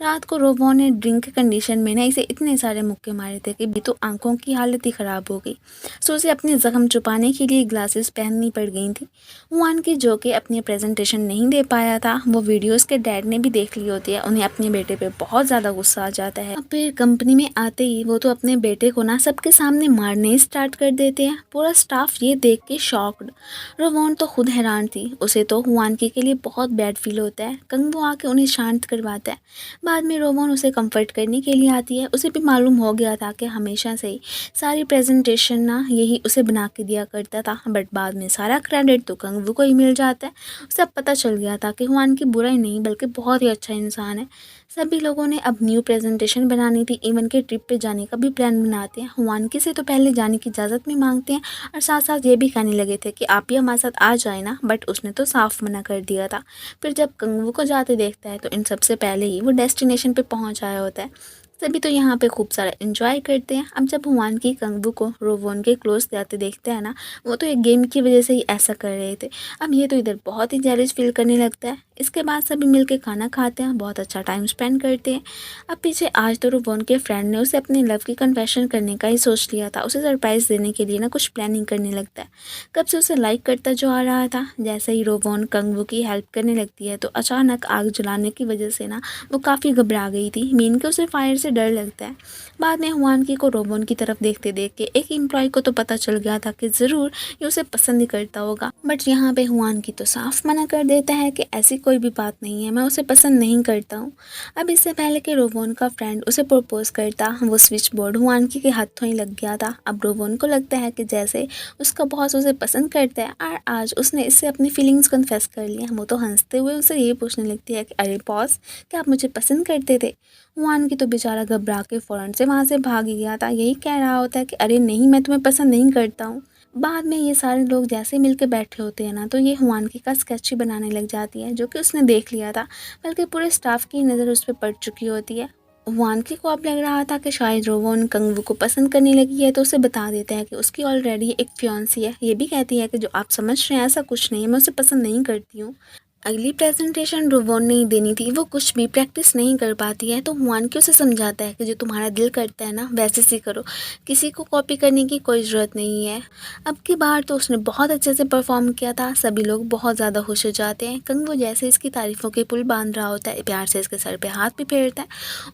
रात को रोवोन ने ड्रिंक कंडीशन में ना इसे इतने सारे मुक्के मारे थे कि भी तो आंखों की हालत ही ख़राब हो गई। सो उसे अपने ज़ख्म छुपाने के लिए ग्लासेस पहननी पड़ गई थी। हुआन की जो कि अपनी प्रेजेंटेशन नहीं दे पाया था, वो वीडियोस के डैड ने भी देख ली होती है। उन्हें अपने बेटे पे बहुत ज़्यादा गुस्सा आ जाता है। अब फिर कंपनी में आते ही वो तो अपने बेटे को ना सबके सामने मारने ही स्टार्ट कर देते हैं। पूरा स्टाफ ये देख के शॉक्ड। रोवोन तो खुद हैरान थी। उसे तो हुआन की के लिए बहुत बैड फील होता है। कंगवू आके उन्हें शांत करवाता है। बाद में रोवोन उसे कंफर्ट करने के लिए आती है। उसे भी मालूम हो गया था कि हमेशा से ही सारी प्रेजेंटेशन ना यही उसे बना के दिया करता था, बट बाद में सारा क्रेडिट तो कंगवू को ही मिल जाता है। उसे अब पता चल गया था कि हुआन की बुराई नहीं बल्कि बहुत ही अच्छा इंसान है। सभी लोगों ने अब न्यू प्रेजेंटेशन बनानी थी। इवन के ट्रिप पे जाने का भी प्लान बनाते हैं। हुआन की से तो पहले जाने की इजाज़त भी मांगते हैं और साथ साथ ये भी कहने लगे थे कि आप ही हमारे साथ आ जाए ना, बट उसने तो साफ मना कर दिया था। फिर जब कंगवू को जाते देखता है तो इन सबसे पहले ही वो डेस्टिनेशन पे पहुंच आया होता है। सभी तो यहाँ पे खूब सारा एंजॉय करते हैं। अब जब हुआन की कंगवू को रोवोन के क्लोज जाते देखते हैं ना, वो तो एक गेम की वजह से ही ऐसा कर रहे थे। अब ये तो इधर बहुत ही जेलस फील करने लगता है। इसके बाद सभी मिलके खाना खाते हैं, बहुत अच्छा टाइम स्पेंड करते हैं। अब पीछे आज तो रोवोन के फ्रेंड ने उसे अपने लव की कन्फेशन करने का ही सोच लिया था। उसे सरप्राइज़ देने के लिए ना कुछ प्लानिंग करने लगता है। कब से उसे लाइक करता जो आ रहा था। जैसे ही रोवोन कंगवू की हेल्प करने लगती है तो अचानक आग जलाने की वजह से ना वो काफ़ी घबरा गई थी। मीन के उसे फायर से डर लगता है। बाद में हुआन की को रोवोन की तरफ देखते देख के एक एम्प्लॉय को तो पता चल गया था कि ज़रूर ये उसे पसंद ही करता होगा, बट यहाँ पे हुआन की तो साफ मना कर देता है कि ऐसी कोई भी बात नहीं है, मैं उसे पसंद नहीं करता हूँ। अब इससे पहले कि रोवोन का फ्रेंड उसे प्रपोज करता, वो स्विच बोर्ड हुआन की के हाथों ही लग गया था। अब रोवोन को लगता है कि जैसे उसका बॉस उसे पसंद करता है और आज उसने इससे अपनी फीलिंग्स कन्फेस कर लिया। वो तो हंसते हुए उसे ये पूछने लगती है कि अरे बॉस, क्या आप मुझे पसंद करते थे। हुआन की तो बेचारा घबरा के फ़ौरन से वहाँ से भाग ही गया था। यही कह रहा होता है कि अरे नहीं, मैं तुम्हें पसंद नहीं करता हूँ। बाद में ये सारे लोग जैसे मिलके बैठे होते हैं ना, तो ये हुआन की का स्केच ही बनाने लग जाती है, जो कि उसने देख लिया था। बल्कि पूरे स्टाफ की नज़र उस पर पड़ चुकी होती है। हुआन की को अब लग रहा था कि शायद रोवोन कंगवू को पसंद करने लगी है, तो उसे बता देता है कि उसकी ऑलरेडी एक फियांसी है। ये भी कहती है कि जो आप समझ रहे हैं ऐसा कुछ नहीं है, मैं उसे पसंद नहीं करती हूँ। अगली प्रेजेंटेशन रोवोन ने ही देनी थी। वो कुछ भी प्रैक्टिस नहीं कर पाती है, तो हुआन की उसे समझाता है कि जो तुम्हारा दिल करता है ना वैसे सी करो, किसी को कॉपी करने की कोई ज़रूरत नहीं है। अब की बार तो उसने बहुत अच्छे से परफॉर्म किया था। सभी लोग बहुत ज़्यादा खुश हो जाते हैं। कंगवू जैसे इसकी तारीफ़ों के पुल बांध रहा होता है, प्यार से इसके सर पे हाथ भी फेरता है।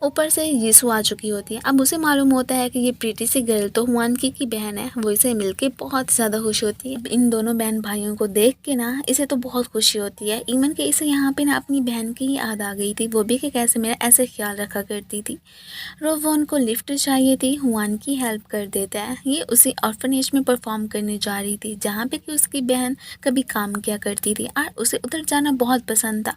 ऊपर से यीशु आ चुकी होती है। अब उसे मालूम होता है कि ये प्रीति सी गर्ल तो हुआन की बहन है। वो इसे मिलके बहुत ज़्यादा खुश होती है। इन दोनों बहन भाइयों को देख के ना इसे तो बहुत खुशी होती है। इवन कि इसे यहाँ पे ना अपनी बहन की याद आ गई थी, वो भी कि कैसे मेरा ऐसे ख्याल रखा करती थी। रोवोन को लिफ्ट चाहिए थी, हुआन की हेल्प कर देता है। ये उसी ऑर्फनेज में परफॉर्म करने जा रही थी जहाँ पे कि उसकी बहन कभी काम किया करती थी और उसे उधर जाना बहुत पसंद था।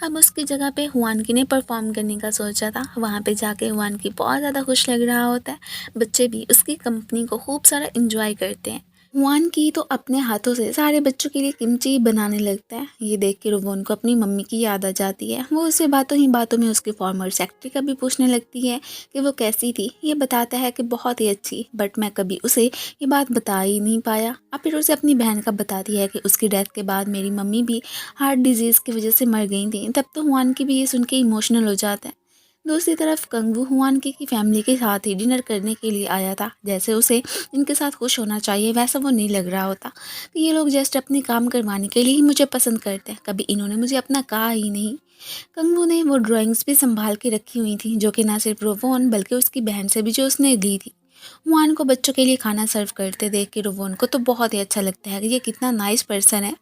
अब उसकी जगह पे हुआन की ने परफॉर्म करने का सोचा था। वहाँ पे जाके हुआन की बहुत ज़्यादा खुश लग रहा होता है। बच्चे भी उसकी कंपनी को खूब सारा इंजॉय करते हैं। हुआन की तो अपने हाथों से सारे बच्चों के लिए किमची बनाने लगता है। ये देख के रोवोन को अपनी मम्मी की याद आ जाती है। वो उससे बातों ही बातों में उसके फॉर्मर सेक्रेटरी का भी पूछने लगती है कि वो कैसी थी। ये बताता है कि बहुत ही अच्छी, बट मैं कभी उसे ये बात बता ही नहीं पाया। और फिर उसे अपनी बहन का बताती है कि उसकी डेथ के बाद मेरी मम्मी भी हार्ट डिजीज़ की वजह से मर गई थी। तब तो हुआन की भी ये सुन के इमोशनल हो जाता है। दूसरी तरफ कंगू हुआन की फैमिली के साथ ही डिनर करने के लिए आया था। जैसे उसे इनके साथ खुश होना चाहिए वैसा वो नहीं लग रहा होता। कि ये लोग जस्ट अपने काम करवाने के लिए ही मुझे पसंद करते हैं, कभी इन्होंने मुझे अपना कहा ही नहीं। कंगू ने वो ड्राइंग्स भी संभाल के रखी हुई थी जो कि ना सिर्फ रोवोन बल्कि उसकी बहन से भी जो उसने ली थी। हुआन को बच्चों के लिए खाना सर्व करते देख के रोवोन को तो बहुत ही अच्छा लगता है कि ये कितना नाइस पर्सन है।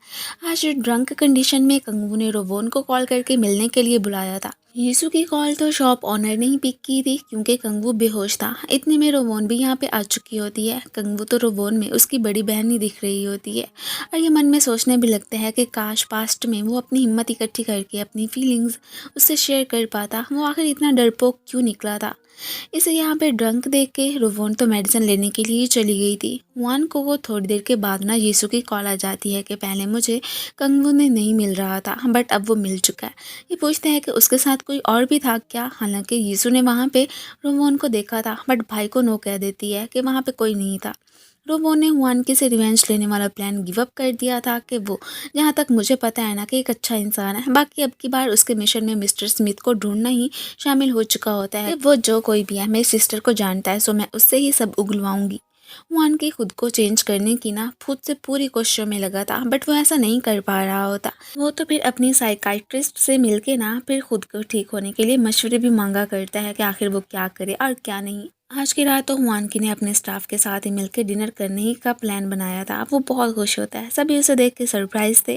आज ड्रंक कंडीशन में कंगू ने रोवोन को कॉल करके मिलने के लिए बुलाया था। यीशु की कॉल तो शॉप ओनर ने ही पिक की थी क्योंकि कंगू बेहोश था। इतने में रोवोन भी यहाँ पे आ चुकी होती है। कंगू तो रोवोन में उसकी बड़ी बहन ही दिख रही होती है और ये मन में सोचने भी लगता है कि काश पास्ट में वो अपनी हिम्मत इकट्ठी करके अपनी फीलिंग्स उससे शेयर कर पाता। वो आखिर इतना डरपोक क्यों निकला था। इसे यहाँ पे ड्रंक देख के रोवोन तो मेडिसिन लेने के लिए चली गई थी। हुआन को वो थोड़ी देर के बाद ना यीशु की कॉल आ जाती है कि पहले मुझे कंगू ने नहीं मिल रहा था बट अब वो मिल चुका है। ये पूछते हैं कि उसके साथ कोई और भी था क्या। हालांकि यीशु ने वहाँ पे रोवोन को देखा था बट भाई को नो कह देती है कि वहाँ पे कोई नहीं था। रोवोन ने हुआन की से रिवेंज लेने वाला प्लान गिव अप कर दिया था कि वो, जहाँ तक मुझे पता है ना, कि एक अच्छा इंसान है। बाकी अब की बार उसके मिशन में मिस्टर स्मिथ को ढूंढना ही शामिल हो चुका होता है। वो जो कोई भी है मेरी सिस्टर को जानता है, सो मैं उससे ही सब उगलवाऊंगी। हुआन की खुद को चेंज करने की ना खुद से पूरी कोशिशों में लगा था बट वो ऐसा नहीं कर पा रहा होता। वो तो फिर अपनी साइकाइट्रिस्ट से मिलके ना फिर खुद को ठीक होने के लिए मशवरे भी मांगा करता है कि आखिर वो क्या करे और क्या नहीं। आज की रात तो हुआनकी ने अपने स्टाफ के साथ ही मिलकर डिनर करने ही का प्लान बनाया था। वो बहुत खुश होता है। सभी उसे देख के सरप्राइज थे।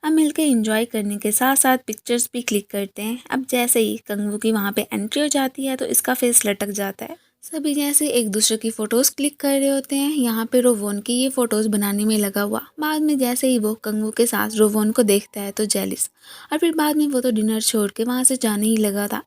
अब मिलकर एंजॉय करने के साथ साथ पिक्चर्स भी क्लिक करते हैं। अब जैसे ही कंगू की वहाँ पे एंट्री हो जाती है तो इसका फेस लटक जाता है। सभी जैसे एक दूसरे की फ़ोटोज़ क्लिक कर रहे होते हैं। यहाँ पे रोवोन की ये फ़ोटोज़ बनाने में लगा हुआ। बाद में जैसे ही वो कंगू के साथ रोवोन को देखता है तो जेलिस, और फिर बाद में वो तो डिनर छोड़ के वहाँ से जाने ही लगा था।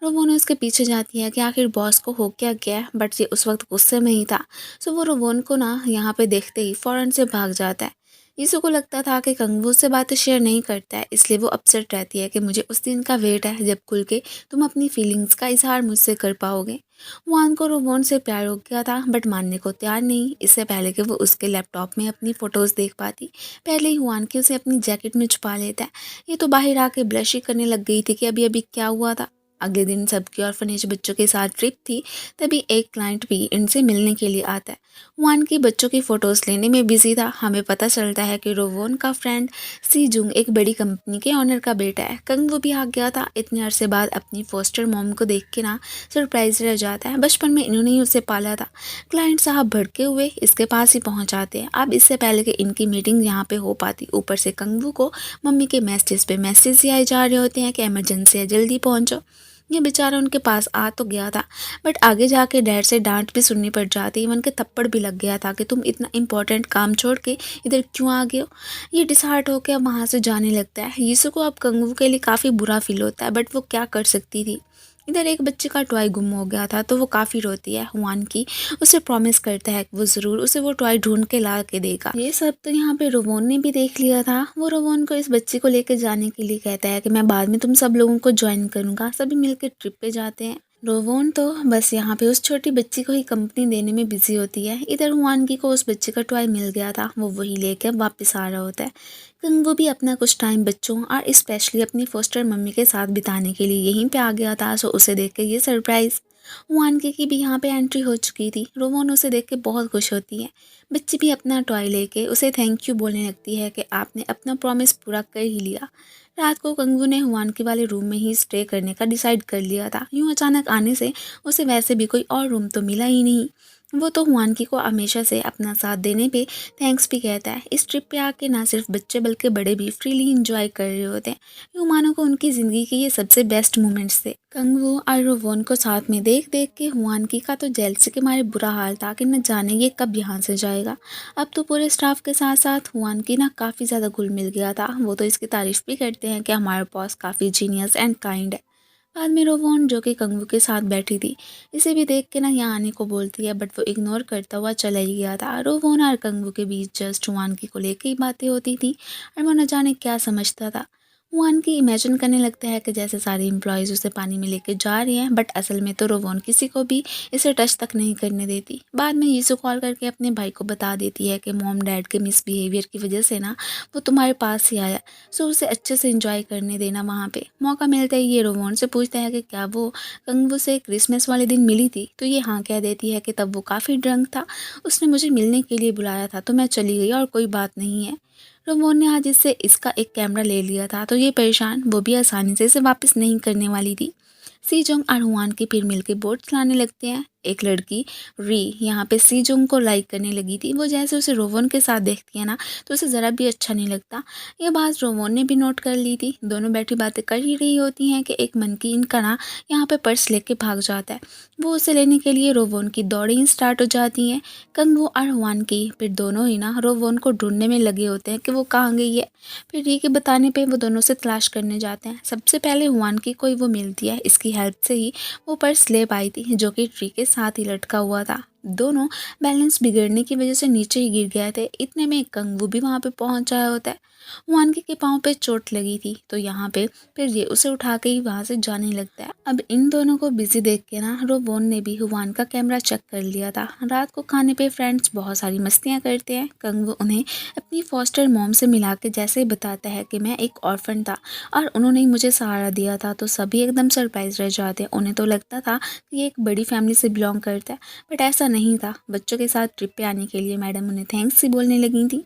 रोवोन उसके पीछे जाती है कि आखिर बॉस को हो क्या गया, बट ये उस वक्त गुस्से में ही था। सो वो रोवोन को ना यहाँ पे देखते ही फ़ौरन से भाग जाता है। यीशु को लगता था कि कंगू उससे बातें शेयर नहीं करता है, इसलिए वो अपसेट रहती है कि मुझे उस दिन का वेट है जब खुल के तुम अपनी फीलिंग्स का इजहार मुझसे कर पाओगे। हुआन को रोबोन से प्यार हो गया था बट मानने को तैयार नहीं। इससे पहले कि वो उसके लैपटॉप में अपनी फ़ोटोज़ देख पाती, पहले ही हुआन की उसे अपनी जैकेट में छुपा लेता है। ये तो बाहर आके ब्लश ही करने लग गई थी कि अभी अभी क्या हुआ था। अगले दिन सबकी ऑर्फनेज बच्चों के साथ ट्रिप थी, तभी एक क्लाइंट भी इनसे मिलने के लिए आता है। हुआन की बच्चों की फ़ोटोज़ लेने में बिजी था। हमें पता चलता है कि रोवोन का फ्रेंड सी जुंग एक बड़ी कंपनी के ऑनर का बेटा है। कंग वो भी आ गया था। इतने अरसे बाद अपनी फोस्टर मॉम को देख के ना सरप्राइज रह जाता है। बचपन में इन्होंने ही उसे पाला था। क्लाइंट साहब भड़के हुए इसके पास ही पहुंच जाते हैं। अब इससे पहले कि इनकी मीटिंग यहाँ पे हो पाती, ऊपर से कंगू को मम्मी के मैसेज पे मैसेज ही आए जा रहे होते हैं कि इमरजेंसी है, जल्दी पहुंचो। ये बेचारा उनके पास आ तो गया था बट आगे जाके डैड से डांट भी सुननी पड़ जाती। इवन के थप्पड़ भी लग गया था कि तुम इतना इंपॉर्टेंट काम छोड़ के इधर क्यों आ गए हो। ये डिसहार्ट होकर अब वहाँ से जाने लगता है। यीशु को अब कंगू के लिए काफ़ी बुरा फील होता है बट वो क्या कर सकती थी। इधर एक बच्चे का टॉय गुम हो गया था तो वो काफ़ी रोती है। हुआन की उसे प्रॉमिस करता है कि वो ज़रूर उसे वो टॉय ढूंढ के ला के देगा। ये सब तो यहाँ पे रोवोन ने भी देख लिया था। वो रोवोन को इस बच्चे को लेकर जाने के लिए कहता है कि मैं बाद में तुम सब लोगों को ज्वाइन करूँगा। सभी मिलकर ट्रिप पे जाते हैं। रोवोन तो बस यहाँ पे उस छोटी बच्ची को ही कंपनी देने में बिजी होती है। इधर हुआनगी को उस बच्चे का टॉय मिल गया था, वो वही लेके वापस आ रहा होता है। कंगू भी अपना कुछ टाइम बच्चों और स्पेशली अपनी फोस्टर मम्मी के साथ बिताने के लिए यहीं पे आ गया था। सो उसे देख के ये सरप्राइज हुआनगी की भी यहाँ पे एंट्री हो चुकी थी। रोवोन उसे देख के बहुत खुश होती है। बच्ची भी अपना टॉय लेके उसे थैंक यू बोलने लगती है कि आपने अपना प्रॉमिस पूरा कर ही लिया। रात को कंगू ने हुआनगी वाले रूम में ही स्टे करने का डिसाइड कर लिया था। यूँ अचानक आने से उसे वैसे भी कोई और रूम तो मिला ही नहीं। वो तो हुआनकी को हमेशा से अपना साथ देने पे थैंक्स भी कहता है। इस ट्रिप पे आके ना सिर्फ बच्चे बल्कि बड़े भी फ्रीली इंजॉय कर रहे होते हैं। यूँ मानो को उनकी ज़िंदगी के ये सबसे बेस्ट मोमेंट्स थे। कंगवू और रोवोन को साथ में देख देख के हुआनकी का तो जेलसी के मारे बुरा हाल था कि न जाने ये कब यहाँ से जाएगा। अब तो पूरे स्टाफ के साथ साथ हुआनकी ना काफ़ी ज़्यादा घुल मिल गया था। वो तो इसकी तारीफ़ भी करते हैं कि हमारा बॉस काफ़ी जीनियस एंड काइंड है। बाद में रोवोन जो कि कंगू के साथ बैठी थी, इसे भी देख के ना यहाँ आने को बोलती है, बट वो इग्नोर करता हुआ चला ही गया था। रोवोन और कंगू के बीच जस्ट हुआनकी को लेके ही बातें होती थी और वो न जाने क्या समझता था। हुआनकी इमेजिन करने लगता है कि जैसे सारे एम्प्लॉयज़ उसे पानी में लेके जा रहे हैं, बट असल में तो रोवोन किसी को भी इसे टच तक नहीं करने देती। बाद में यीशु कॉल करके अपने भाई को बता देती है कि मॉम डैड के मिसबिहेवियर की वजह से ना वो तुम्हारे पास ही आया, सो उसे अच्छे से एंजॉय करने देना वहाँ पे। मौका मिलता ही ये रोवोन से पूछता है कि क्या वो कंगू से क्रिसमस वाले दिन मिली थी, तो ये हाँ कह देती है कि तब वो काफ़ी ड्रंक था, उसने मुझे मिलने के लिए बुलाया था तो मैं चली गई और कोई बात नहीं है। रोमोन ने आज इससे इसका एक कैमरा ले लिया था, तो ये परेशान वो भी आसानी से इसे वापस नहीं करने वाली थी। सी जोंग और हुआन के फिर मिलके बोट चलाने लगते हैं। एक लड़की री यहाँ पे सी जोंग को लाइक करने लगी थी। वो जैसे उसे रोवोन के साथ देखती है ना, तो उसे ज़रा भी अच्छा नहीं लगता। ये बात रोवोन ने भी नोट कर ली थी। दोनों बैठी बातें कर ही रही होती हैं कि एक मंकी इनका ना यहाँ पे पर्स लेके भाग जाता है। वो उसे लेने के लिए रोवोन की दौड़ें स्टार्ट हो जाती हैं। कंगू और हुआन की फिर दोनों ही ना रोवोन को ढूंढने में लगे होते हैं कि वो कहाँ गई है। फिर री के बताने पे वो दोनों से तलाश करने जाते हैं। सबसे पहले हुआन की कोई वो मिलती है। इसकी हेल्प से ही वो पर्स ले पाई थी जो कि ट्री के साथ ही लटका हुआ था। दोनों बैलेंस बिगड़ने की वजह से नीचे ही गिर गए थे। इतने में कंगू भी वहाँ पे पहुँच आया होता है। हुआनकी के पाँव पे चोट लगी थी, तो यहाँ पे फिर ये उसे उठा के ही वहाँ से जाने लगता है। अब इन दोनों को बिजी देख के ना रोवोन ने भी हुआन का कैमरा चेक कर लिया था। रात को खाने पे फ्रेंड्स बहुत सारी मस्तियाँ करते हैं। कंगू उन्हें अपनी फॉस्टर मॉम से मिला के जैसे ही बताता है कि मैं एक ऑर्फन था और उन्होंने ही मुझे सहारा दिया था, तो सभी एकदम सरप्राइज रह जाते हैं। उन्हें तो लगता था कि ये एक बड़ी फैमिली से बिलोंग करता है, बट ऐसा नहीं था। बच्चों के साथ ट्रिप पे आने के लिए मैडम उन्हें थैंक्स ही बोलने लगी थी।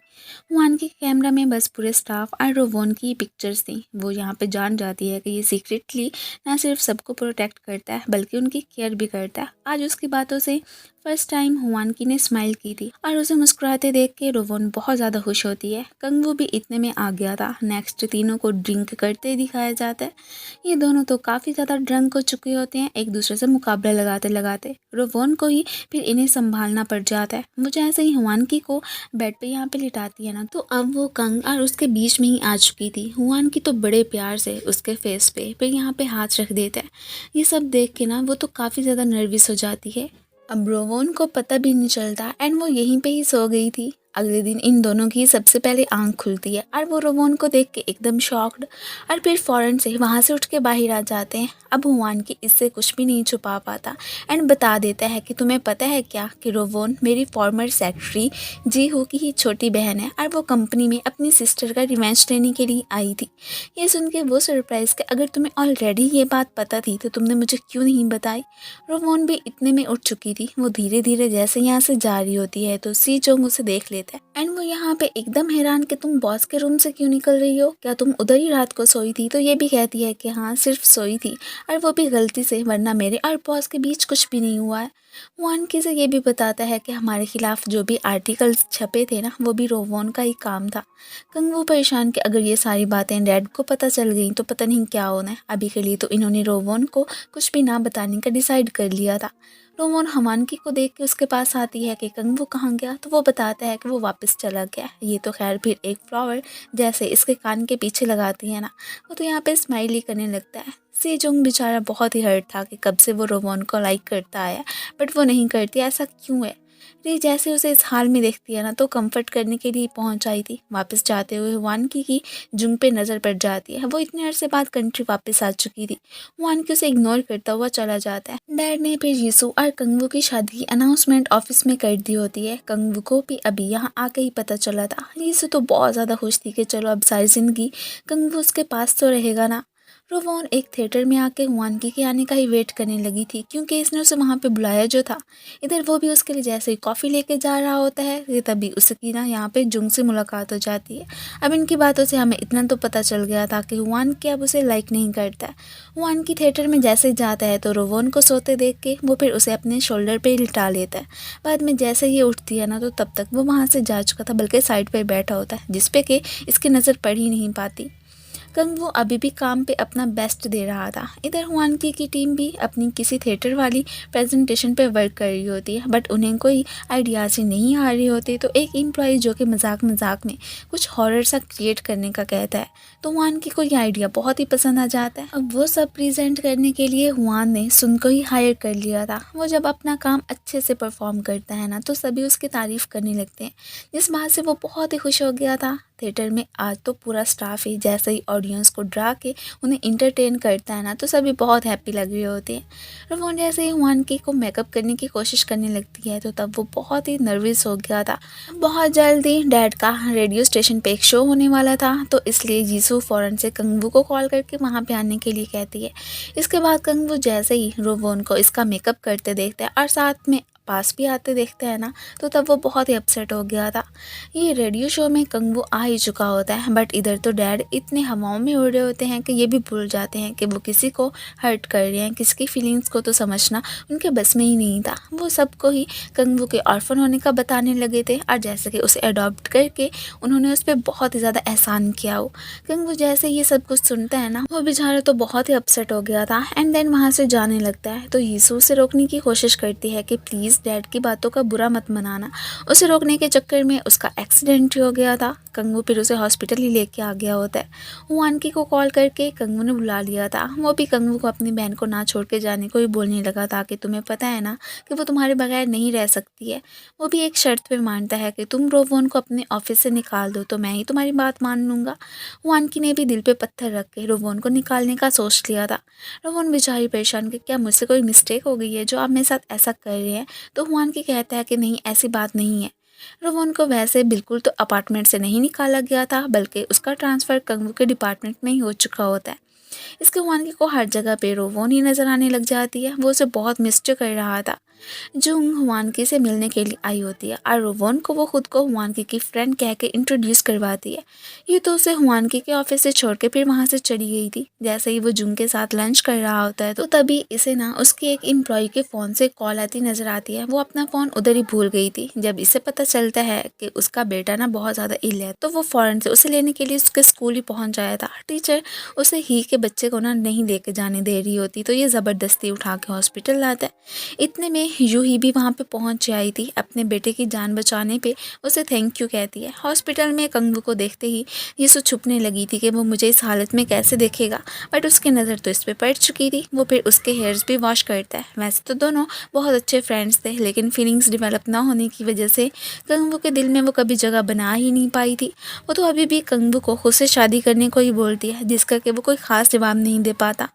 हुआन के कैमरा में बस पूरे स्टाफ और रोवोन की पिक्चर्स थी। वो यहाँ पे जान जाती है कि ये सीक्रेटली ना सिर्फ सबको प्रोटेक्ट करता है बल्कि उनकी केयर भी करता है। आज उसकी बातों से फर्स्ट टाइम हुआनकी ने स्माइल की थी और उसे मुस्कुराते देख के रोवोन बहुत ज़्यादा खुश होती है। कंगू भी इतने में आ गया था। नेक्स्ट तीनों को ड्रिंक करते दिखाया जाता है। ये दोनों तो काफ़ी ज़्यादा ड्रंक हो चुके होते हैं। एक दूसरे से मुकाबला लगाते लगाते रोवोन को ही फिर इन्हें संभालना पड़ जाता है। मुझे ऐसे ही हुआनकी को बेड पे यहाँ पे लिटाती है ना, तो अब वो कंग और उसके बीच में ही आ चुकी थी। हुआनकी तो बड़े प्यार से उसके फेस पे फिर यहाँ पे हाथ रख देता है। ये सब देख के ना वो तो काफ़ी ज़्यादा नर्वस हो जाती है। अब रोवोन को पता भी नहीं चलता एंड वो यहीं पे ही सो गई थी। अगले दिन इन दोनों की सबसे पहले आंख खुलती है और वो रोवोन को देख के एकदम शॉक्ड और फिर फ़ौरन से वहाँ से उठ के बाहर आ जाते हैं। अब हुआन की इससे कुछ भी नहीं छुपा पाता एंड बता देता है कि तुम्हें पता है क्या कि रोवोन मेरी फॉर्मर सेक्रेटरी जीहू की ही छोटी बहन है और वो कंपनी में अपनी सिस्टर का रिवेंज लेने के लिए आई थी। ये सुन के वो सरप्राइज कि अगर तुम्हें ऑलरेडी ये बात पता थी तो तुमने मुझे क्यों नहीं बताई। रोवोन भी इतने में उठ चुकी थी। वो धीरे धीरे जैसे यहाँ से जा रही होती है तो सी जोंग उसे देख लेता है एंड वो यहाँ पे एकदम हैरान कि तुम बॉस के रूम से क्यों निकल रही हो, क्या तुम उधर ही रात को सोई थी। तो ये भी कहती है कि हाँ सिर्फ सोई थी और वो भी गलती से, वरना मेरे और बॉस के बीच कुछ भी नहीं हुआ है। वानकी से ये भी बताता है कि हमारे खिलाफ जो भी आर्टिकल्स छपे थे ना वो भी रोवोन का ही काम था। कंगू परेशान कि अगर ये सारी बातें डैड को पता चल गई तो पता नहीं क्या होना है। अभी के लिए तो इन्होंने रोवोन को कुछ भी ना बताने का डिसाइड कर लिया था। रोवोन हमानकी को देख के उसके पास आती है कि कंगू कहाँ गया, तो वो बताता है कि वो वापस चला गया। ये तो खैर फिर एक फ्लावर जैसे इसके कान के पीछे लगाती है ना, वो तो यहाँ पे स्माइल ही करने लगता है। सी जोंग बेचारा बहुत ही हर्ट था कि कब से वो रोवोन को लाइक करता आया बट वो नहीं करती, ऐसा क्यों है। री जैसे उसे इस हाल में देखती है ना तो कंफर्ट करने के लिए पहुंच आई थी। वापस जाते हुए वानकी की जुंग पे नज़र पड़ जाती है। वो इतने अरसे बाद कंट्री वापस आ चुकी थी। वानकी उसे इग्नोर करता हुआ चला जाता है। डैड ने फिर यीशु और कंगवू की शादी की अनाउंसमेंट ऑफिस में कर दी होती है। कंगवू को भी अभी यहाँ आके ही पता चला था। यीशु तो बहुत ज़्यादा खुश थी कि चलो अब सारी जिंदगी कंगवू उसके पास तो रहेगा ना। रोवोन एक थिएटर में आके हुआनकी के आने का ही वेट करने लगी थी क्योंकि इसने उसे वहाँ पे बुलाया जो था। इधर वो भी उसके लिए जैसे ही कॉफ़ी लेके जा रहा होता है कि तभी उसकी ना यहाँ पे जुंग से मुलाकात हो जाती है। अब इनकी बातों से हमें इतना तो पता चल गया था कि हुआनकी अब उसे लाइक नहीं करता है। हुआनकी थिएटर में जैसे ही जाता है तो रोवोन को सोते देख के वो फिर उसे अपने शोल्डर पे लिटा लेता है। बाद में जैसे ही उठती है ना तो तब तक वो वहाँ से जा चुका था, बल्कि साइड पर बैठा होता है जिसपे कि इसकी नज़र पड़ ही नहीं पाती। कंग वो अभी भी काम पे अपना बेस्ट दे रहा था। इधर हुआनकी की टीम भी अपनी किसी थिएटर वाली प्रेजेंटेशन पे वर्क कर रही होती है, बट उन्हें कोई आइडियाज ही नहीं आ रही होती। तो एक एम्प्लॉय जो कि मजाक मजाक में कुछ हॉरर सा क्रिएट करने का कहता है, तो हुआनकी को ये आइडिया बहुत ही पसंद आ जाता है। अब वो सब प्रेजेंट करने के लिए हुआन ने सुन को ही हायर कर लिया था। वो जब अपना काम अच्छे से परफॉर्म करता है ना तो सभी उसकी तारीफ करने लगते हैं, जिस बात से वो बहुत ही खुश हो गया था। थिएटर में आज तो पूरा स्टाफ ही जैसे ही ऑडियंस को डरा के उन्हें इंटरटेन करता है ना तो सभी बहुत हैप्पी लग रहे होते हैं। रोवोन जैसे ही हुआनकी को मेकअप करने की कोशिश करने लगती है तो तब वो बहुत ही नर्वस हो गया था। बहुत जल्दी डैड का रेडियो स्टेशन पे एक शो होने वाला था, तो इसलिए जीसू फ़ौरन से कंगवू को कॉल करके वहाँ पे आने के लिए कहती है। इसके बाद कंगवू जैसे ही रोवोन को इसका मेकअप करते देखते हैं और साथ में पास भी आते देखते हैं ना तो तब वो बहुत ही अपसेट हो गया था। ये रेडियो शो में कंगवू आ ही चुका होता है, बट इधर तो डैड इतने हवाओं में उड़ रहे होते हैं कि ये भी भूल जाते हैं कि वो किसी को हर्ट कर रहे हैं। किसी की फीलिंग्स को तो समझना उनके बस में ही नहीं था। वो सबको ही कंगवू के ऑर्फन होने का बताने लगे थे और जैसे कि उसे अडॉप्ट करके उन्होंने उस पर बहुत ही ज़्यादा एहसान किया हो। कंगवू जैसे ये सब कुछ सुनता है ना वो बेचारा तो बहुत ही अपसेट हो गया था एंड देन वहाँ से जाने लगता है। तो यीशु उसे रोकने की कोशिश करती है कि प्लीज़ डैड की बातों का बुरा मत मनाना। उसे रोकने के चक्कर में उसका एक्सीडेंट ही हो गया था। कंगवू फिर उसे हॉस्पिटल ही लेके आ गया होता है। हुआनकी को कॉल करके कंगवू ने बुला लिया था। वो भी कंगवू को अपनी बहन को ना छोड़ के जाने को ही बोलने लगा था कि तुम्हें पता है ना कि वो तुम्हारे बगैर नहीं रह सकती है। वो भी एक शर्त पे मानता है कि तुम रोवोन को अपने ऑफिस से निकाल दो तो मैं ही तुम्हारी बात मान लूँगा। हुआनकी ने भी दिल पे पत्थर रख के रोवोन को निकालने का सोच लिया था। रोवोन बेचारी परेशान कि क्या मुझसे कोई मिस्टेक हो गई है जो आप मेरे साथ ऐसा कर रहे हैं। तो हुआनकी कहता है कि नहीं, ऐसी बात नहीं है। रोवोन को वैसे बिल्कुल तो अपार्टमेंट से नहीं निकाला गया था, बल्कि उसका ट्रांसफ़र कंगवू के डिपार्टमेंट में ही हो चुका होता है। इसके हुआनकी को हर जगह पे रोवोन ही नज़र आने लग जाती है। वो उसे बहुत मिस कर रहा था। जुंग हुआनकी से मिलने के लिए आई होती है और रोवोन को वो खुद को हुआनकी की फ्रेंड कह के इंट्रोड्यूस करवाती है। ये तो उसे हुआनकी के ऑफिस से छोड़ के फिर वहाँ से चली गई थी। जैसे ही वो जुंग के साथ लंच कर रहा होता है तो तभी इसे ना उसके एक एम्प्लॉय के फ़ोन से कॉल आती नज़र आती है। वो अपना फ़ोन उधर ही भूल गई थी। जब इसे पता चलता है कि उसका बेटा ना बहुत ज़्यादा इल है तो वो फ़ौरन से उसे लेने के लिए उसके स्कूल ही पहुँच जाया था। टीचर उसे ही के बच्चे को ना नहीं लेके जाने दे रही होती तो ये ज़बरदस्ती उठा के हॉस्पिटल लाता है। इतने में यूही भी वहाँ पे पहुँच आई थी। अपने बेटे की जान बचाने पे उसे थैंक यू कहती है। हॉस्पिटल में कंगवू को देखते ही यीशु छुपने लगी थी कि वो मुझे इस हालत में कैसे देखेगा, बट उसकी नज़र तो इस पे पड़ चुकी थी। वो फिर उसके हेयर्स भी वॉश करता है। वैसे तो दोनों बहुत अच्छे फ्रेंड्स थे, लेकिन फीलिंग्स डेवलप ना होने की वजह से कंगवू के दिल में वो कभी जगह बना ही नहीं पाई थी। वो तो अभी भी कंगवू को खुद से शादी करने को ही बोलती है, जिसका कि वो कोई ख़ास जवाब नहीं दे पाता।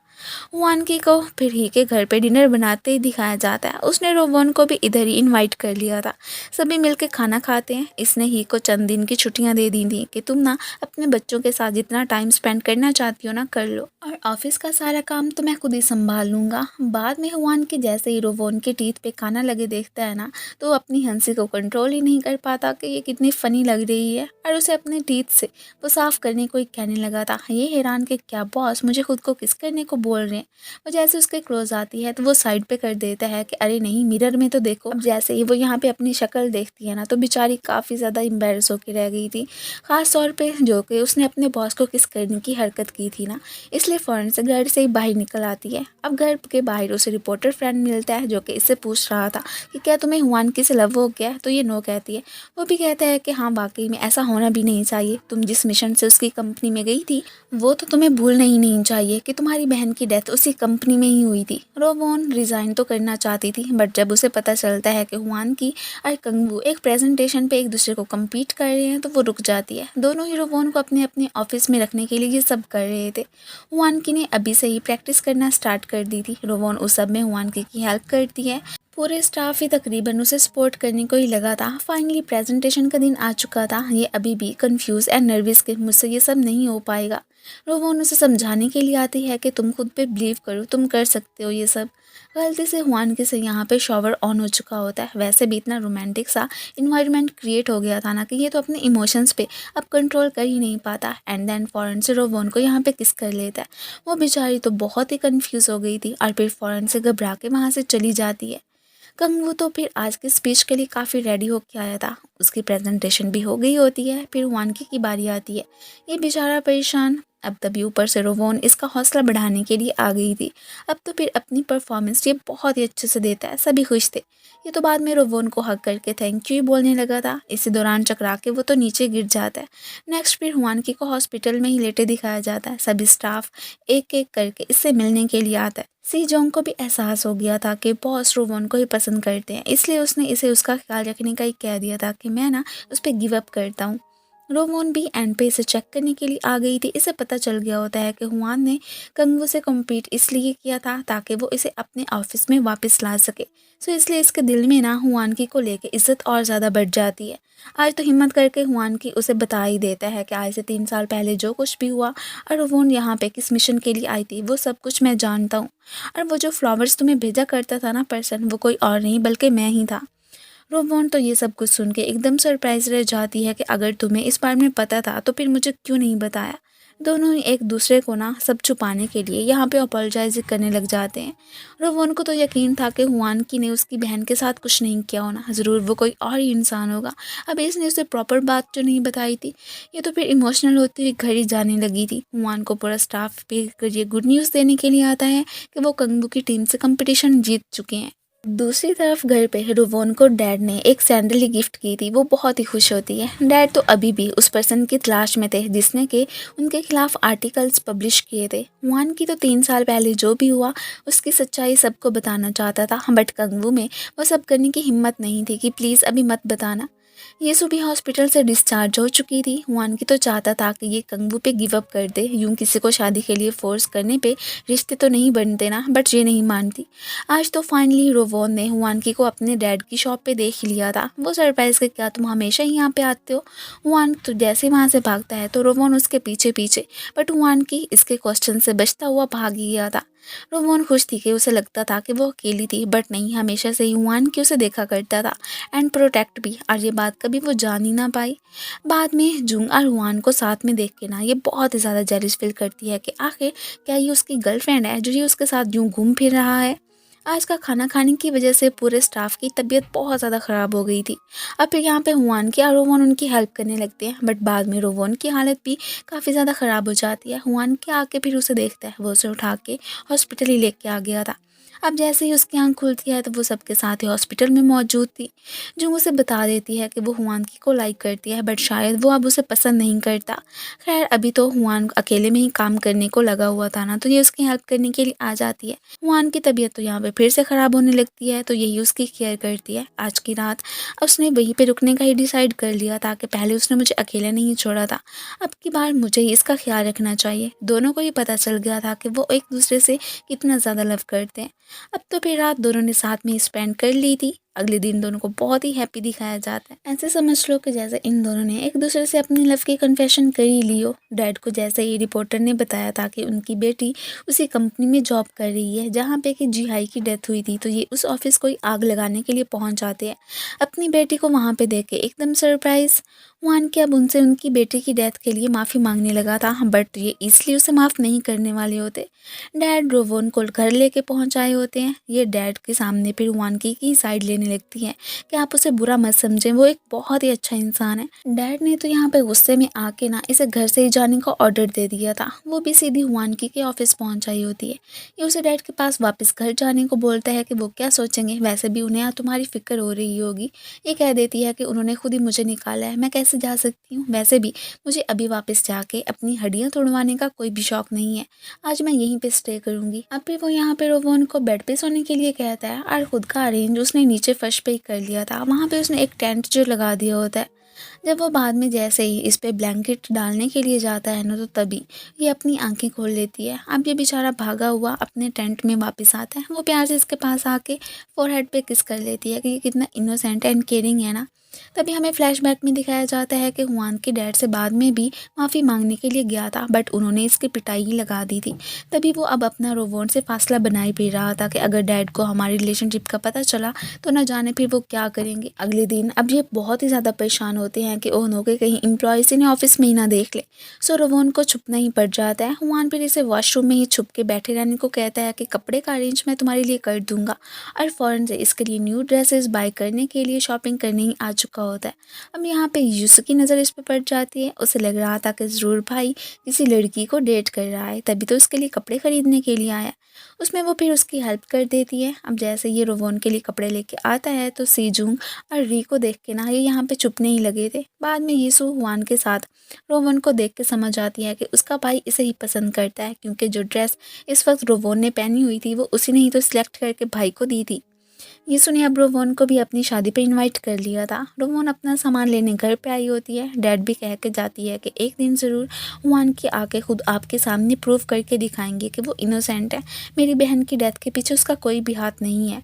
हुआनकी को फिर ही के घर पे डिनर बनाते ही दिखाया जाता है। उसने रोवोन को भी इधर ही इनवाइट कर लिया था। सभी मिलकर खाना खाते हैं। इसने ही को चंद दिन की छुट्टियां दे दी थी कि तुम ना अपने बच्चों के साथ जितना टाइम स्पेंड करना चाहती हो ना कर लो, और ऑफिस का सारा काम तो मैं खुद ही संभाल लूँगा। बाद में हुआनकी जैसे ही रोवोन के टीथ पे खाना लगे देखता है ना तो अपनी हंसी को कंट्रोल ही नहीं कर पाता कि ये कितनी फ़नी लग रही है, और उसे अपने टीथ से वो साफ़ करने को ही कहने लगा था। ये हैरान कि क्या बॉस मुझे खुद को किस करने को बोल रहे हैं। वो जैसे उसके क्लोज आती है तो वो साइड पे कर देता है कि अरे नहीं, मिरर में तो देखो। अब जैसे ही वो यहाँ पे अपनी शक्ल देखती है ना तो बेचारी काफ़ी ज़्यादा एम्बेरस होकर रह गई थी। ख़ास तौर पे जो कि उसने अपने बॉस को किस करने की हरकत की थी ना, इसलिए फ़ौरन से घर से ही बाहर निकल आती है। अब घर के बाहर उसे रिपोर्टर फ्रेंड मिलता है जो कि इससे पूछ रहा था कि क्या तुम्हें हुआनकी से लव हो गया, तो ये नो कहती है। वो भी कहता है कि हाँ वाकई में ऐसा होना भी नहीं चाहिए। तुम जिस मिशन से उसकी कंपनी में गई थी वो तो तुम्हें भूलना ही नहीं चाहिए कि तुम्हारी बहन की डेथ उसी कंपनी में ही हुई थी। रोवोन रिज़ाइन तो करना चाहती थी, बट जब उसे पता चलता है कि हुआनकी और कंगवू एक प्रेजेंटेशन पे एक दूसरे को कम्पीट कर रहे हैं तो वो रुक जाती है। दोनों ही रोवोन को अपने अपने ऑफिस में रखने के लिए ये सब कर रहे थे। हुआनकी ने अभी से ही प्रैक्टिस करना स्टार्ट कर दी थी। रोवोन उस सब में हुआनकी की हेल्प करती है। पूरे स्टाफ ही तकरीबन उसे सपोर्ट करने को ही लगा था। फाइनली प्रेजेंटेशन का दिन आ चुका था। ये अभी भी कंफ्यूज एंड नर्वस कि मुझसे ये सब नहीं हो पाएगा। रोवन उसे समझाने के लिए आती है कि तुम खुद पे बिलीव करो, तुम कर सकते हो ये सब। गलती से हुआन के से यहाँ पे शॉवर ऑन हो चुका होता है। वैसे भी इतना रोमांटिक सा इन्वायरमेंट क्रिएट हो गया था ना कि ये तो अपने इमोशंस पे अब कंट्रोल कर ही नहीं पाता। एंड देन फ़ौरन से रोवन को यहाँ पे किस कर लेता है। वो बेचारी तो बहुत ही कंफ्यूज हो गई थी और फिर फ़ौरन से घबरा के वहाँ से चली जाती है। कंगू तो फिर आज के स्पीच के लिए काफ़ी रेडी होके आया था। उसकी प्रेजेंटेशन भी हो गई होती है। फिर वानकी की बारी आती है। ये बेचारा परेशान। अब तभी ऊपर से रोवोन इसका हौसला बढ़ाने के लिए आ गई थी। अब तो फिर अपनी परफॉर्मेंस ये बहुत ही अच्छे से देता है। सभी खुश थे। ये तो बाद में रोवोन को हक करके थैंक यू ही बोलने लगा था। इसी दौरान चकरा के वो तो नीचे गिर जाता है। नेक्स्ट फिर हुआनकी को हॉस्पिटल में ही लेटे दिखाया जाता है। सभी स्टाफ एक एक करके इससे मिलने के लिए आता है। सी जोंग को भी एहसास हो गया था कि बॉस रोवन को ही पसंद करते हैं, इसलिए उसने इसे उसका ख्याल रखने का ही कह दिया था कि मैं ना उस पर गिव अप करता हूँ। रोवन भी एंड पे इसे चेक करने के लिए आ गई थी। इसे पता चल गया होता है कि हुआन ने कंगवू से कम्पीट इसलिए किया था ताकि वो इसे अपने ऑफिस में वापस ला सके। सो इसलिए इसके दिल में ना हुआन की को लेके इज्जत और ज़्यादा बढ़ जाती है। आज तो हिम्मत करके हुआन की उसे बता ही देता है कि आज से 3 साल पहले जो कुछ भी हुआ और वो यहाँ पे किस मिशन के लिए आई थी वो सब कुछ मैं जानता हूँ। और वो जो फ्लावर्स तुम्हें भेजा करता था ना पर्सन, वो कोई और नहीं बल्कि मैं ही था। रोबोन तो ये सब कुछ सुन के एकदम सरप्राइज रह जाती है कि अगर तुम्हें इस बारे में पता था तो फिर मुझे क्यों नहीं बताया। दोनों ही एक दूसरे को ना सब छुपाने के लिए यहाँ पे अपोलोजाइज करने लग जाते हैं। रोबोन को तो यकीन था कि हुआन की ने उसकी बहन के साथ कुछ नहीं किया होना, ज़रूर वो कोई और ही इंसान होगा। अब इसने उसे प्रॉपर बात जो नहीं बताई थी। ये तो फिर इमोशनल होती हुई घर ही जाने लगी थी। हुआन को पूरा स्टाफ पे ये गुड न्यूज़ देने के लिए आता है कि वो कंगबू की टीम से कंपटीशन जीत चुके हैं। दूसरी तरफ घर पे रोवोन को डैड ने एक सैंडल ही गिफ्ट की थी। वो बहुत ही खुश होती है। डैड तो अभी भी उस पर्सन की तलाश में थे जिसने के उनके खिलाफ आर्टिकल्स पब्लिश किए थे। हुआन की तो 3 साल पहले जो भी हुआ उसकी सच्चाई सबको बताना चाहता था, बट कंगवू में वो सब करने की हिम्मत नहीं थी कि प्लीज़ अभी मत बताना। ये सुबह हॉस्पिटल से डिस्चार्ज हो चुकी थी। हुआन की तो चाहता था कि ये कंगवू पे गिव अप कर दे। यूं किसी को शादी के लिए फोर्स करने पे रिश्ते तो नहीं बनते ना, बट ये नहीं मानती। आज तो फाइनली रोवोन ने हुआनकी को अपने डैड की शॉप पे देख लिया था। वो सरप्राइज के क्या तुम हमेशा ही यहाँ पे आते हो। हुआन तो जैसे वहाँ से भागता है तो रोवोन उसके पीछे पीछे, बट हुआनकी इसके क्वेश्चन से बचता हुआ भाग ही गया था। रोमोन खुश थी कि उसे लगता था कि वो अकेली थी, बट नहीं, हमेशा से ही हुआन की उसे देखा करता था एंड प्रोटेक्ट भी। और ये बात कभी वो जान ही ना पाई। बाद में जुंग और हुआन को साथ में देख के ना ये बहुत ही ज़्यादा जेलस फील करती है कि आखिर क्या ये उसकी गर्लफ्रेंड है जो ये उसके साथ यूँ घूम फिर रहा है। आज का खाना खाने की वजह से पूरे स्टाफ की तबीयत बहुत ज़्यादा ख़राब हो गई थी। अब फिर यहाँ पे हुआन की और रोवन उनकी हेल्प करने लगते हैं, बट बाद में रोवन की हालत भी काफ़ी ज़्यादा ख़राब हो जाती है। हुआन के आके फिर उसे देखता है, वो उसे उठा के हॉस्पिटल ही लेके आ गया था। अब जैसे ही उसकी आँख खुलती है तो वो सबके साथ ही हॉस्पिटल में मौजूद थी। जो उसे बता देती है कि वो हुआनकी को लाइक करती है, बट शायद वो अब उसे पसंद नहीं करता। खैर अभी तो हुआन अकेले में ही काम करने को लगा हुआ था ना, तो ये उसकी हेल्प करने के लिए आ जाती है। हुआन की तबीयत तो यहाँ पे फिर से ख़राब होने लगती है, तो यही उसकी केयर करती है। आज की रात उसने वहीं पे रुकने का ही डिसाइड कर लिया था कि पहले उसने मुझे अकेले नहीं छोड़ा था, अब की बार मुझे ही इसका ख्याल रखना चाहिए। दोनों को ही पता चल गया था कि वो एक दूसरे से कितना ज़्यादा लव करते हैं। अब तो फिर रात दोनों ने साथ में स्पेंड कर ली थी। अगले दिन दोनों को बहुत ही हैप्पी दिखाया जाता है। ऐसे समझ लो कि जैसे इन दोनों ने एक दूसरे से अपनी लव की कन्फेशन कर ही ली हो। डैड को जैसे ही रिपोर्टर ने बताया था कि उनकी बेटी उसी कंपनी में जॉब कर रही है जहाँ पे कि जीहाई की डेथ हुई थी, तो ये उस ऑफिस को ही आग लगाने के लिए पहुँच जाते हैं। अपनी बेटी को वहाँ पे देख के एकदम सरप्राइज। हुआन के अब उनसे उनकी बेटी की डेथ के लिए माफ़ी मांगने लगा था, बट ये इसलिए उसे माफ़ नहीं करने वाले होते। डैड रोवोन को घर लेके पहुँच आए होते हैं। ये डैड के सामने फिर हुआनकी की साइड लेने लगती है कि आप उसे बुरा मत समझें, वो एक बहुत ही अच्छा इंसान है। डैड ने तो यहाँ पे गुस्से में आके ना इसे घर से ही जाने का ऑर्डर दे दिया था। वो भी सीधी हुआनकी के ऑफिस पहुँच आई होती है। ये उसे डैड के पास वापस घर जाने को बोलता है कि वो क्या सोचेंगे, वैसे भी उन्हें तुम्हारी फिक्र हो रही होगी। ये कह देती है कि उन्होंने खुद ही मुझे निकाला है, मैं कैसे जा सकती हूँ, वैसे भी मुझे अभी वापस जाके अपनी हड्डियाँ तोड़वाने का कोई भी शौक नहीं है। आज मैं यहीं पे स्टे करूँगी। अब भी वो यहाँ पे रोवोन को बेड पे सोने के लिए कहता है और खुद का अरेंज उसने नीचे फर्श पे ही कर लिया था। वहाँ पे उसने एक टेंट जो लगा दिया होता है। जब वो बाद में जैसे ही इस पे ब्लैंकेट डालने के लिए जाता है ना, तो तभी ये अपनी आंखें खोल लेती है। अब ये बेचारा भागा हुआ अपने टेंट में वापस आता है। वो प्यार से इसके पास आके फोरहेड पे किस कर लेती है कि ये कितना इनोसेंट एंड केयरिंग है ना। तभी हमें फ्लैशबैक में दिखाया जाता है कि हुआन के डैड से बाद में भी माफ़ी मांगने के लिए गया था, बट उन्होंने इसकी पिटाई ही लगा दी थी। तभी वो अब अपना रोवोन से फासला बनाए भी रहा था कि अगर डैड को हमारी रिलेशनशिप का पता चला तो न जाने फिर वो क्या करेंगे। अगले दिन अब ये बहुत ही ज़्यादा परेशान होते हैं कि ओनो के कहीं एम्प्लॉयज़ इन्हें ऑफिस में ही ना देख ले। सो रोवोन को छुपना ही पड़ जाता है। हुआन फिर इसे वॉशरूम में ही छुप के बैठे रहने को कहता है कि कपड़े का अरेंज मैं तुम्हारे लिए कर दूंगा, और फ़ौरन से इसके लिए न्यू ड्रेसेस बाय करने के लिए शॉपिंग करने ही आ चुका होता है। अब यहाँ पे यूसु की नज़र इस पे पड़ जाती है। उसे लग रहा था कि ज़रूर भाई किसी लड़की को डेट कर रहा है, तभी तो उसके लिए कपड़े खरीदने के लिए आया। उसमें वो फिर उसकी हेल्प कर देती है। अब जैसे ये रोवोन के लिए कपड़े लेके आता है तो सीजूंग और री को देख के ना ये यहाँ पे चुपने ही लगे थे। बाद में यीशु हुआन के साथ रोवन को देख के समझ आती है कि उसका भाई इसे ही पसंद करता है, क्योंकि जो ड्रेस इस वक्त रोवोन ने पहनी हुई थी वो उसी ने ही तो सिलेक्ट करके भाई को दी थी। यीशु ने अब रोवोन को भी अपनी शादी पे इनवाइट कर लिया था। रोवोन अपना सामान लेने घर पे आई होती है। डैड भी कह के जाती है कि एक दिन ज़रूर हुआन की आके खुद आपके सामने प्रूव करके दिखाएंगे कि वो इनोसेंट है। मेरी बहन की डेथ के पीछे उसका कोई भी हाथ नहीं है।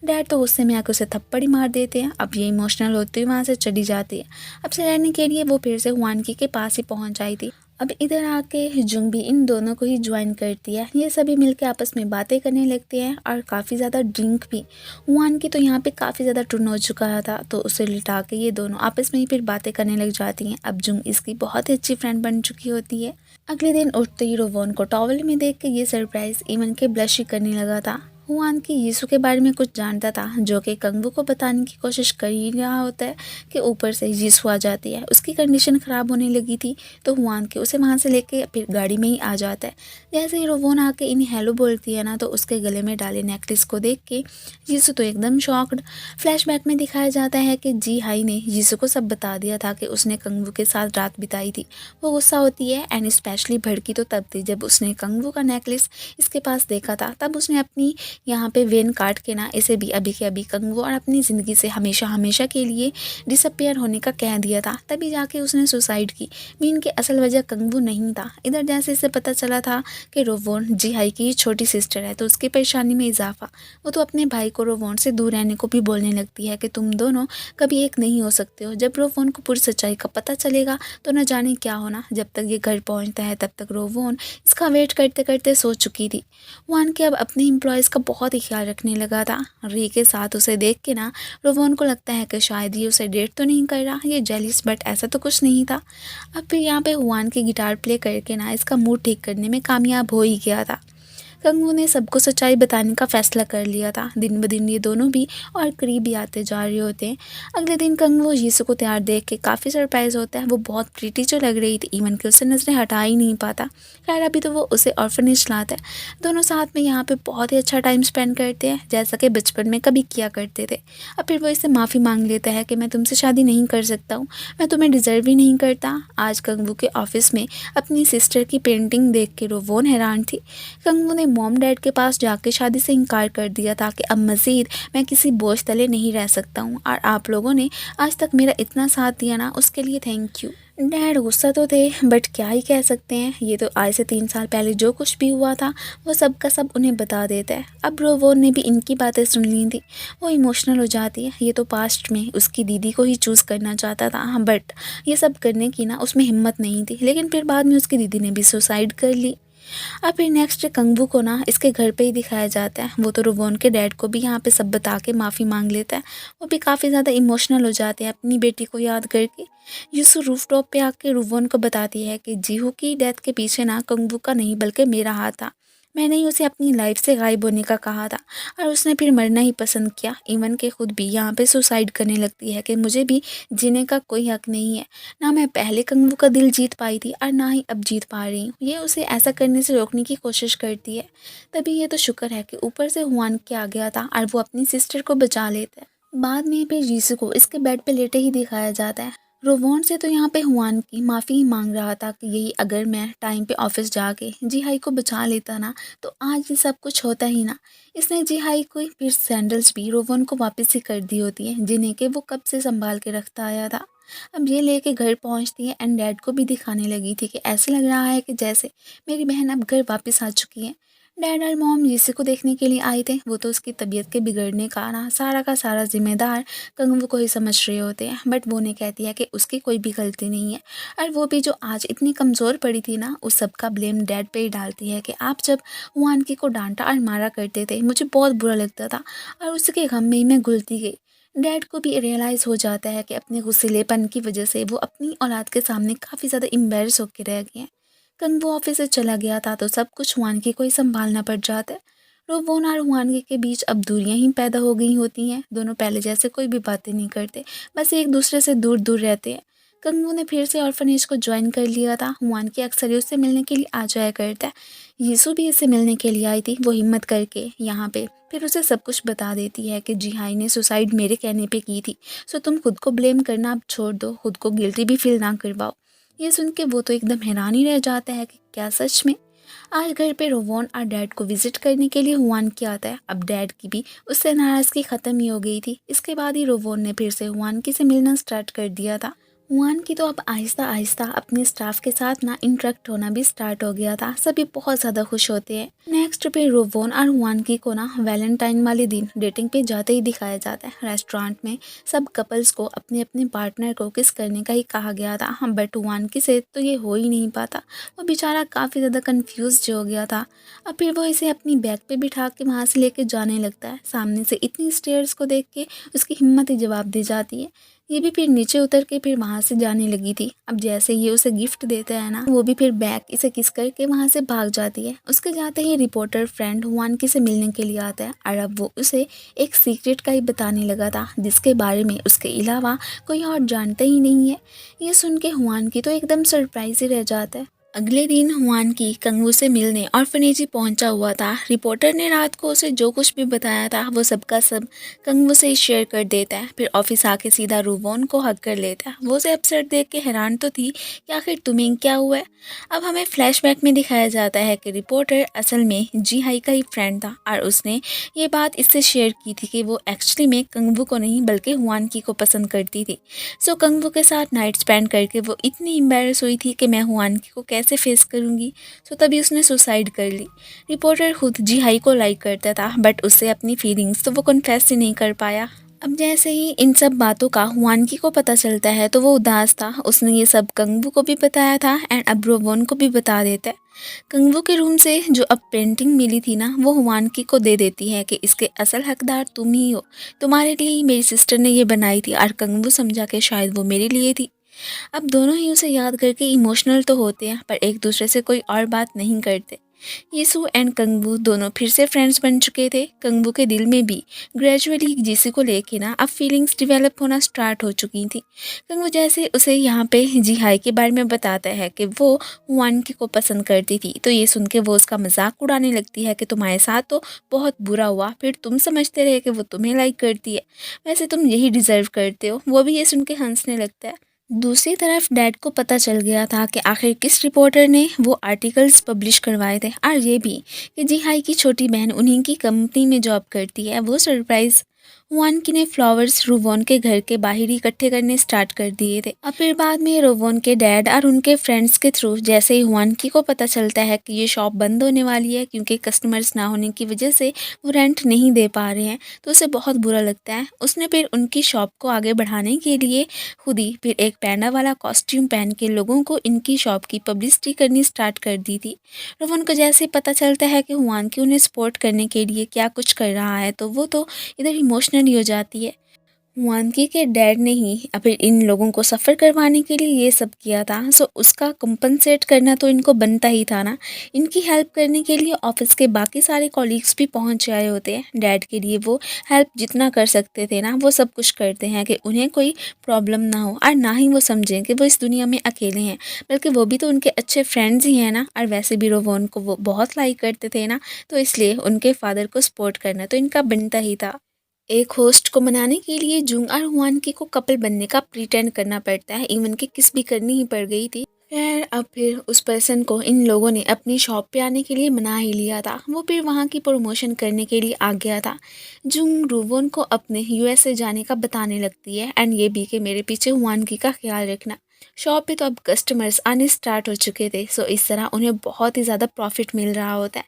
डैड तो गुस्से में आके उसे थप्पड़ ही मार देते हैं। अब ये इमोशनल होती हुई वहाँ से चली जाती है। अब से रहने के लिए वो फिर से हुआन की के पास ही पहुँच आई थी। अब इधर आके जुंग भी इन दोनों को ही ज्वाइन करती है। ये सभी मिलके आपस में बातें करने लगते हैं और काफ़ी ज़्यादा ड्रिंक भी। हुआन की तो यहाँ पे काफ़ी ज़्यादा टुन हो चुका था, तो उसे लिटा के ये दोनों आपस में ही फिर बातें करने लग जाती हैं। अब जुंग इसकी बहुत ही अच्छी फ्रेंड बन चुकी होती है। अगले दिन उठते ही रोवोन को टॉवल में देख के ये सरप्राइज इवन के ब्लश ही करने लगा था। हुआन की यीशु के बारे में कुछ जानता था, जो कि कंगबू को बताने की कोशिश कर ही रहा होता है कि ऊपर से यीशु आ जाती है। उसकी कंडीशन ख़राब होने लगी थी, तो हुआन के उसे वहाँ से लेके फिर गाड़ी में ही आ जाता है। जैसे ही रोवोन आके इन्हें हेलो बोलती है ना, तो उसके गले में डाले नेकलेस को देख के यीशु तो एकदम शॉक्ड। फ्लैशबैक में दिखाया जाता है कि जी हाई ने यीशु को सब बता दिया था कि उसने कंगबू के साथ रात बिताई थी। वो गुस्सा होती है एंड स्पेशली भड़की तो तब थी जब उसने कंगबू का नेकलेस इसके पास देखा था। तब उसने अपनी यहाँ पे वेन काट के ना इसे भी अभी के अभी कंगवू और अपनी ज़िंदगी से हमेशा हमेशा के लिए डिसअपियर होने का कह दिया था। तभी जाके उसने सुसाइड की। मीन की असल वजह कंगवू नहीं था। इधर जैसे इसे पता चला था कि रोवोन जी हाई की छोटी सिस्टर है, तो उसकी परेशानी में इजाफा। वो तो अपने भाई को रोवोन से दूर रहने को भी बोलने लगती है कि तुम दोनों कभी एक नहीं हो सकते हो। जब रोवोन को पूरी सच्चाई का पता चलेगा तो न जाने क्या होना। जब तक ये घर पहुँचता है तब तक रोवोन इसका वेट करते करते सो चुकी थी। वान के अब अपने एम्प्लॉयज़ का बहुत ही ख्याल रखने लगा था। री के साथ उसे देख के ना रोवोन को लगता है कि शायद ये उसे डेट तो नहीं कर रहा, ये जेलिस, बट ऐसा तो कुछ नहीं था। अब फिर यहाँ पे हुआन की गिटार प्ले करके ना इसका मूड ठीक करने में कामयाब हो ही गया था। कंगू ने सबको सच्चाई बताने का फैसला कर लिया था। दिन ब दिन ये दोनों भी और करीब ही आते जा रहे होते हैं। अगले दिन कंगू यीशु को तैयार देख के काफ़ी सरप्राइज होता है। वो बहुत प्रीटी जो लग रही थी, इवन कि उससे नजरें हटा ही नहीं पाता। खैर अभी तो वो उसे ऑर्फनेज लाता है। दोनों साथ में यहाँ पे बहुत ही अच्छा टाइम स्पेंड करते हैं, जैसा कि बचपन में कभी किया करते थे। अब फिर वो इससे माफ़ी मांग लेता है कि मैं तुमसे शादी नहीं कर सकता हूँ, मैं तुम्हें डिज़र्व ही नहीं करता। आज कंगू के ऑफिस में अपनी सिस्टर की पेंटिंग देख के रोवोन हैरान थी। कंगू ने मॉम डैड के पास जाके शादी से इनकार कर दिया था कि अब मज़ीद मैं किसी बोझ तले नहीं रह सकता हूँ, और आप लोगों ने आज तक मेरा इतना साथ दिया ना, उसके लिए थैंक यू। डैड गुस्सा तो थे, बट क्या ही कह सकते हैं। ये तो आज से 3 साल पहले जो कुछ भी हुआ था वो सब का सब उन्हें बता देता है। अब रोवोन ने भी इनकी बातें सुन ली थी। वो इमोशनल हो जाती है। ये तो पास्ट में उसकी दीदी को ही चूज़ करना चाहता था, हाँ, बट ये सब करने की ना उसमें हिम्मत नहीं थी। लेकिन फिर बाद में उसकी दीदी ने भी सुसाइड कर ली। अब फिर नेक्स्ट कंगू को ना इसके घर पे ही दिखाया जाता है। वो तो रोवोन के डैड को भी यहाँ पे सब बता के माफ़ी मांग लेता है। वो भी काफ़ी ज़्यादा इमोशनल हो जाते हैं अपनी बेटी को याद करके। यूसु रूफ टॉप पे आके रोवोन को बताती है कि जीहू की डेथ के पीछे ना कंगू का नहीं बल्कि मेरा हाथ था। मैंने ही उसे अपनी लाइफ से गायब होने का कहा था, और उसने फिर मरना ही पसंद किया। इवन के खुद भी यहाँ पे सुसाइड करने लगती है कि मुझे भी जीने का कोई हक नहीं है। ना मैं पहले कंगू का दिल जीत पाई थी और ना ही अब जीत पा रही हूँ। ये उसे ऐसा करने से रोकने की कोशिश करती है। तभी ये तो शुक्र है कि ऊपर से हुआन के आ गया था और वो अपनी सिस्टर को बचा लेता है। बाद में फिर जीसू को इसके बेड पे लेटे ही दिखाया जाता है। रोवोन से तो यहाँ पे हुआन की माफ़ी ही मांग रहा था कि यही अगर मैं टाइम पे ऑफिस जाके जी हाई को बचा लेता ना, तो आज ये सब कुछ होता ही ना। इसने जी हाई को फिर सैंडल्स भी रोवोन को वापस ही कर दी होती है, जिन्हें के वो कब से संभाल के रखता आया था। अब ये लेके घर पहुंचती है एंड डैड को भी दिखाने लगी थी कि ऐसे लग रहा है कि जैसे मेरी बहन अब घर वापस आ चुकी है। डैड और मॉम जिसे को देखने के लिए आए थे वो तो उसकी तबीयत के बिगड़ने का सारा जिम्मेदार कंगू को ही समझ रहे होते हैं, बट वो उन्हें कहती है कि उसकी कोई भी गलती नहीं है। और वो भी जो आज इतनी कमज़ोर पड़ी थी ना, उस सब का ब्लेम डैड पे ही डालती है कि आप जब हुआनकी को डांटा और मारा करते थे मुझे बहुत बुरा लगता था और उसके गम में ही मैं घुलती गई। डैड को भी रियलाइज़ हो जाता है कि अपने गुस्सेलेपन की वजह से वो अपनी औलाद के सामने काफ़ी ज़्यादा एम्बैरस होकर रह गए हैं। कंग वो ऑफिस से चला गया था तो सब कुछ हुआनकी को ही संभालना पड़ जाता है। रोबोन और हुआनगी के बीच अब दूरियां ही पैदा हो गई होती हैं। दोनों पहले जैसे कोई भी बातें नहीं करते, बस एक दूसरे से दूर दूर रहते हैं। कंगू ने फिर से ऑर्फनेज को ज्वाइन कर लिया था। हुआनगी अक्सर ही उससे मिलने के लिए आ जाया करता है। यीशु भी इससे मिलने के लिए आई थी। वो हिम्मत करके यहाँ पे फिर उसे सब कुछ बता देती है कि जिहाई ने सुसाइड मेरे कहने पे की थी, सो तुम खुद को ब्लेम करना अब छोड़ दो, खुद को गिल्टी भी फील ना करवाओ। ये सुन के वो तो एकदम हैरान ही रह जाता है कि क्या सच में। आज घर पे रोवोन और डैड को विजिट करने के लिए हुआन की आता है। अब डैड की भी उससे नाराज़गी ख़त्म ही हो गई थी। इसके बाद ही रोवोन ने फिर से हुआन की से मिलना स्टार्ट कर दिया था। हुआन की तो अब आहिस्ता आहिस्ता अपने स्टाफ के साथ ना इंटरेक्ट होना भी स्टार्ट हो गया था। सभी बहुत ज़्यादा खुश होते हैं। नेक्स्ट पे रोवोन और हुआन की को ना वैलेंटाइन वाले दिन डेटिंग पे जाते ही दिखाया जाता है। रेस्टोरेंट में सब कपल्स को अपने अपने पार्टनर को किस करने का ही कहा गया था, हाँ, बट हुआन की से तो ये हो ही नहीं पाता। वो बेचारा काफ़ी ज़्यादा कन्फ्यूज हो गया था। अब फिर वो इसे अपनी बैग पे बिठा के वहाँ से लेके जाने लगता है। सामने से इतनी स्टेयर्स को देख के उसकी हिम्मत ही जवाब दे जाती है। ये भी फिर नीचे उतर के फिर वहाँ से जाने लगी थी। अब जैसे ये उसे गिफ्ट देता है ना, वो भी फिर बैग इसे किस करके वहाँ से भाग जाती है। उसके जाते ही रिपोर्टर फ्रेंड हुआनकी से मिलने के लिए आता है और अब वो उसे एक सीक्रेट का ही बताने लगा था जिसके बारे में उसके अलावा कोई और जानता ही नहीं है। ये सुन के हुआनकी तो एकदम सरप्राइज ही रह जाता है। अगले दिन हुआनकी कंगू से मिलने ऑर्फनेज ही पहुंचा हुआ था। रिपोर्टर ने रात को उसे जो कुछ भी बताया था वो सब का सब कंगू से ही शेयर कर देता है। फिर ऑफिस आके सीधा रूवोन को हक कर लेता है। वो उसे अपसेट देख के हैरान तो थी कि आखिर तुम्हें क्या हुआ है। अब हमें फ्लैशबैक में दिखाया जाता है कि रिपोर्टर असल में जिहाई का ही फ्रेंड था और उसने ये बात इससे शेयर की थी कि वो एक्चुअली में कंगू को नहीं बल्कि हुआनकी को पसंद करती थी। सो कंगू के साथ नाइट स्पेंड करके वो इतनी एम्बेरस हुई थी कि मैं हुआनकी को कैसे फेस करूँगी। सो तभी उसने सुसाइड कर ली। रिपोर्टर खुद जिहाई को लाइक करता था बट उससे अपनी फीलिंग्स तो वो कन्फेस ही नहीं कर पाया। अब जैसे ही इन सब बातों का हुआनकी को पता चलता है तो वो उदास था। उसने ये सब कंगबू को भी बताया था एंड अब रोवोन को भी बता देता है। कंगबू के रूम से जो अब पेंटिंग मिली थी ना, वो हुआनकी को दे देती है कि इसके असल हकदार तुम ही हो, तुम्हारे लिए ही मेरी सिस्टर ने ये बनाई थी। और कंगबू समझा कि शायद वो मेरे लिए थी। अब दोनों ही उसे याद करके इमोशनल तो होते हैं पर एक दूसरे से कोई और बात नहीं करते। यीशु एंड कंगबू दोनों फिर से फ्रेंड्स बन चुके थे। कंगबू के दिल में भी ग्रेजुअली जीसी को लेके ना अब फीलिंग्स डेवलप होना स्टार्ट हो चुकी थी। कंगबू जैसे उसे यहाँ पे जिहाई के बारे में बताता है कि वो हुआनकी को पसंद करती थी तो ये सुन के वो उसका मजाक उड़ाने लगती है कि तुम्हारे साथ तो बहुत बुरा हुआ, फिर तुम समझते रहे कि वो तुम्हें लाइक करती है, वैसे तुम यही डिज़र्व करते हो। वो भी ये सुन के हंसने लगता है। दूसरी तरफ डैड को पता चल गया था कि आखिर किस रिपोर्टर ने वो आर्टिकल्स पब्लिश करवाए थे और ये भी कि जिहाई की छोटी बहन उन्हीं की कंपनी में जॉब करती है। वो सरप्राइज हुआनकी ने फ्लावर्स रोवोन के घर के बाहर ही इकट्ठे करने स्टार्ट कर दिए थे। और फिर बाद में रोवोन के डैड और उनके फ्रेंड्स के थ्रू जैसे ही हुआनकी को पता चलता है कि ये शॉप बंद होने वाली है क्योंकि कस्टमर्स ना होने की वजह से वो रेंट नहीं दे पा रहे हैं, तो उसे बहुत बुरा लगता है। उसने फिर उनकी शॉप को आगे बढ़ाने के लिए खुद ही फिर एक पैंडा वाला कॉस्ट्यूम पहन के लोगों को इनकी शॉप की पब्लिसिटी करनी स्टार्ट कर दी थी। रोवन को जैसे पता चलता है कि हुआनकी उन्हें सपोर्ट करने के लिए क्या कुछ कर रहा है तो वो तो इधर इमोशनल हो जाती है। हुआनकी के डैड ने ही फिर इन लोगों को सफ़र करवाने के लिए ये सब किया था, सो उसका कंपनसेट करना तो इनको बनता ही था ना। इनकी हेल्प करने के लिए ऑफिस के बाकी सारे कॉलीग्स भी पहुंच आए होते हैं। डैड के लिए वो हेल्प जितना कर सकते थे ना वो सब कुछ करते हैं कि उन्हें कोई प्रॉब्लम ना हो और ना ही वो समझें कि वो इस दुनिया में अकेले हैं, बल्कि वो भी तो उनके अच्छे फ्रेंड्स ही हैं ना। और वैसे भी वो उनको वो बहुत लाइक करते थे ना, तो इसलिए उनके फादर को सपोर्ट करना तो इनका बनता ही था। एक होस्ट को मनाने के लिए जुंग और हुआनकी को कपल बनने का प्रिटेंड करना पड़ता है, इवन कि किस भी करनी ही पड़ गई थी। खैर अब फिर उस पर्सन को इन लोगों ने अपनी शॉप पे आने के लिए मना ही लिया था। वो फिर वहाँ की प्रमोशन करने के लिए आ गया था। जुंग रूवोन को अपने यूएसए जाने का बताने लगती है एंड ये भी कि मेरे पीछे हुआनकी का ख्याल रखना। शॉप पे तो अब कस्टमर्स आने स्टार्ट हो चुके थे, सो इस तरह उन्हें बहुत ही ज़्यादा प्रॉफिट मिल रहा होता है।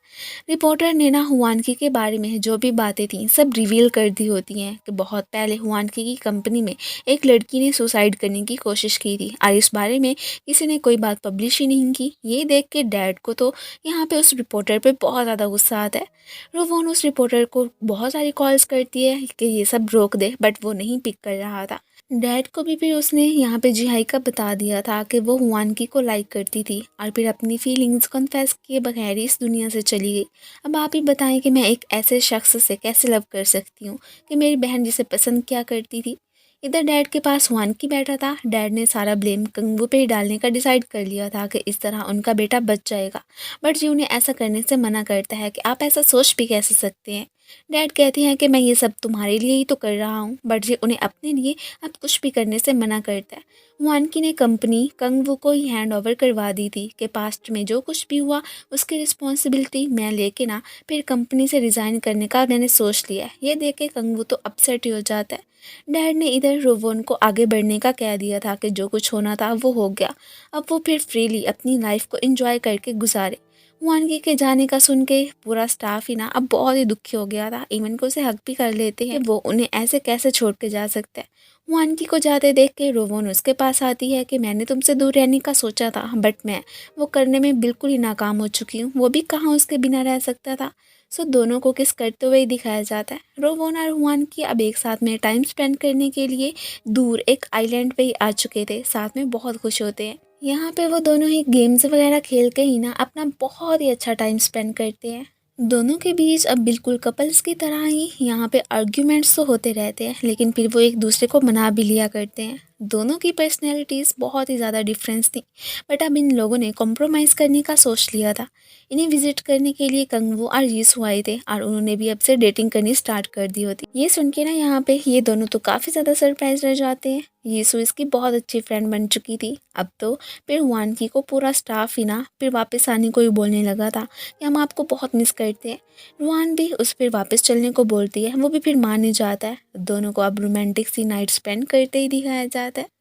रिपोर्टर ने ना हुआनकी के बारे में जो भी बातें थी सब रिवील कर दी होती हैं कि बहुत पहले हुआनकी की कंपनी में एक लड़की ने सुसाइड करने की कोशिश की थी और इस बारे में किसी ने कोई बात पब्लिश ही नहीं की। ये देख के डैड को तो यहाँ पे उस रिपोर्टर पे बहुत ज़्यादा गुस्सा आता है। रोवोन उस रिपोर्टर को बहुत सारी कॉल्स करती है कि ये सब रोक दे, बट वो नहीं पिक कर रहा था। डैड को भी फिर उसने यहाँ पे जिहाई का बता दिया था कि वो हुआनकी को लाइक करती थी और फिर अपनी फीलिंग्स कन्फेस किए बगैर ही इस दुनिया से चली गई। अब आप ही बताएं कि मैं एक ऐसे शख्स से कैसे लव कर सकती हूँ कि मेरी बहन जिसे पसंद क्या करती थी। इधर डैड के पास हुआनकी बैठा था। डैड ने सारा ब्लेम कंगवू पे ही डालने का डिसाइड कर लिया था कि इस तरह उनका बेटा बच जाएगा, बट जी उन्हें ऐसा करने से मना करता है कि आप ऐसा सोच भी कैसे सकते हैं। डैड कहते हैं कि मैं ये सब तुम्हारे लिए ही तो कर रहा हूँ, बट जी उन्हें अपने लिए अब कुछ भी करने से मना करता है। वानकी ने कंपनी कंगवू को ही हैंड ओवर करवा दी थी कि पास्ट में जो कुछ भी हुआ उसकी रिस्पॉन्सिबिलिटी मैं लेके ना फिर कंपनी से रिज़ाइन करने का मैंने सोच लिया है। ये देख के कंगवू तो अपसेट ही हो जाता है। डैड ने इधर रोवोन को आगे बढ़ने का कह दिया था कि जो कुछ होना था वो हो गया, अब वो फिर फ्रीली अपनी लाइफ को एंजॉय करके गुजारे। वानगी के जाने का सुन के पूरा स्टाफ ही ना अब बहुत ही दुखी हो गया था। इवन को उसे हक भी कर लेते हैं कि वो उन्हें ऐसे कैसे छोड़ के जा सकता है। वानगी को जाते देख के रोवोन उसके पास आती है कि मैंने तुमसे दूर रहने का सोचा था, बट मैं वो करने में बिल्कुल ही नाकाम हो चुकी हूँ। वो भी कहाँ उसके बिना रह सकता था। सो दोनों को किस करते हुए ही दिखाया जाता है। रोवोन और वानगी अब एक साथ में टाइम स्पेंड करने के लिए दूर एक आइलैंड पे ही आ चुके थे। साथ में बहुत खुश होते हैं। यहाँ पे वो दोनों ही गेम्स वगैरह खेल के ही ना अपना बहुत ही अच्छा टाइम स्पेंड करते हैं। दोनों के बीच अब बिल्कुल कपल्स की तरह ही यहाँ पे आर्ग्यूमेंट्स तो होते रहते हैं, लेकिन फिर वो एक दूसरे को मना भी लिया करते हैं। दोनों की पर्सनैलिटीज़ बहुत ही ज़्यादा डिफरेंस थी, बट अब इन लोगों ने कॉम्प्रोमाइज़ करने का सोच लिया था। इन्हें विजिट करने के लिए कंगवू और यीशु आए थे और उन्होंने भी अब से डेटिंग करनी स्टार्ट कर दी होती। ये सुन के ना यहाँ पे ये दोनों तो काफ़ी ज़्यादा सरप्राइज रह जाते हैं। यीशु इसकी बहुत अच्छी फ्रेंड बन चुकी थी। अब तो फिर वानकी को पूरा स्टाफ ही ना फिर वापस आने को ही बोलने लगा था कि हम आपको बहुत मिस करते हैं। रुआन भी उस पर वापस चलने को बोलती है, वो भी फिर मान ही जाता है। दोनों को अब रोमांटिक सी नाइट स्पेंड करते ही दिखाया जाता है।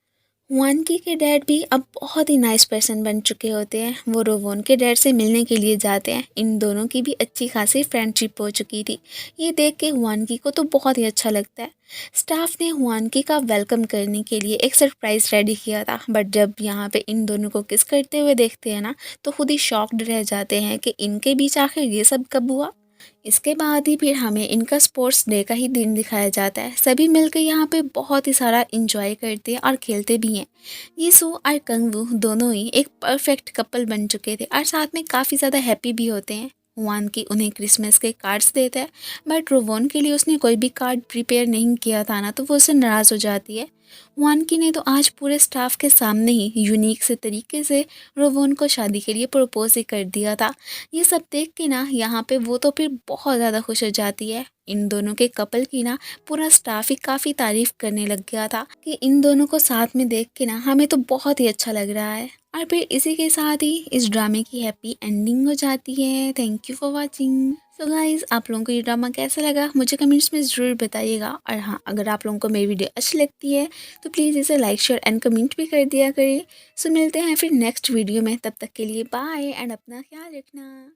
वानकी के डैड भी अब बहुत ही नाइस पर्सन बन चुके होते हैं। वो रोवोन के डैड से मिलने के लिए जाते हैं। इन दोनों की भी अच्छी खासी फ्रेंडशिप हो चुकी थी। ये देख के वानकी को तो बहुत ही अच्छा लगता है। स्टाफ ने वानकी का वेलकम करने के लिए एक सरप्राइज रेडी किया था, बट जब यहाँ पे इन दोनों को किस करते हुए देखते हैं ना तो खुद ही शॉक्ड रह जाते हैं कि इनके बीच आखिर ये सब कब हुआ। इसके बाद ही फिर हमें इनका स्पोर्ट्स डे का ही दिन दिखाया जाता है। सभी मिलकर यहाँ पे बहुत ही सारा इंजॉय करते हैं और खेलते भी हैं। यीशु और कंगवू दोनों ही एक परफेक्ट कपल बन चुके थे और साथ में काफ़ी ज़्यादा हैप्पी भी होते हैं। वान की उन्हें क्रिसमस के कार्ड्स देता है, बट रोवोन के लिए उसने कोई भी कार्ड प्रिपेयर नहीं किया था ना, तो वो उससे नाराज़ हो जाती है। वानकी ने तो आज पूरे स्टाफ के सामने ही यूनिक से तरीके से रोवोन को शादी के लिए प्रपोज ही कर दिया था। ये सब देख के ना यहाँ पे वो तो फिर बहुत ज़्यादा खुश हो जाती है। इन दोनों के कपल की ना पूरा स्टाफ ही काफ़ी तारीफ करने लग गया था कि इन दोनों को साथ में देख के ना हमें तो बहुत ही अच्छा लग रहा है। और फिर इसी के साथ ही इस ड्रामे की हैप्पी एंडिंग हो जाती है। Thank you for watching. So guys, आप लोगों को ये ड्रामा कैसा लगा मुझे कमेंट्स में ज़रूर बताइएगा। और हाँ, अगर आप लोगों को मेरी वीडियो अच्छी लगती है तो प्लीज़ इसे लाइक शेयर एंड कमेंट भी कर दिया करें। सो मिलते हैं फिर नेक्स्ट वीडियो में, तब तक के लिए बाय एंड अपना ख्याल रखना।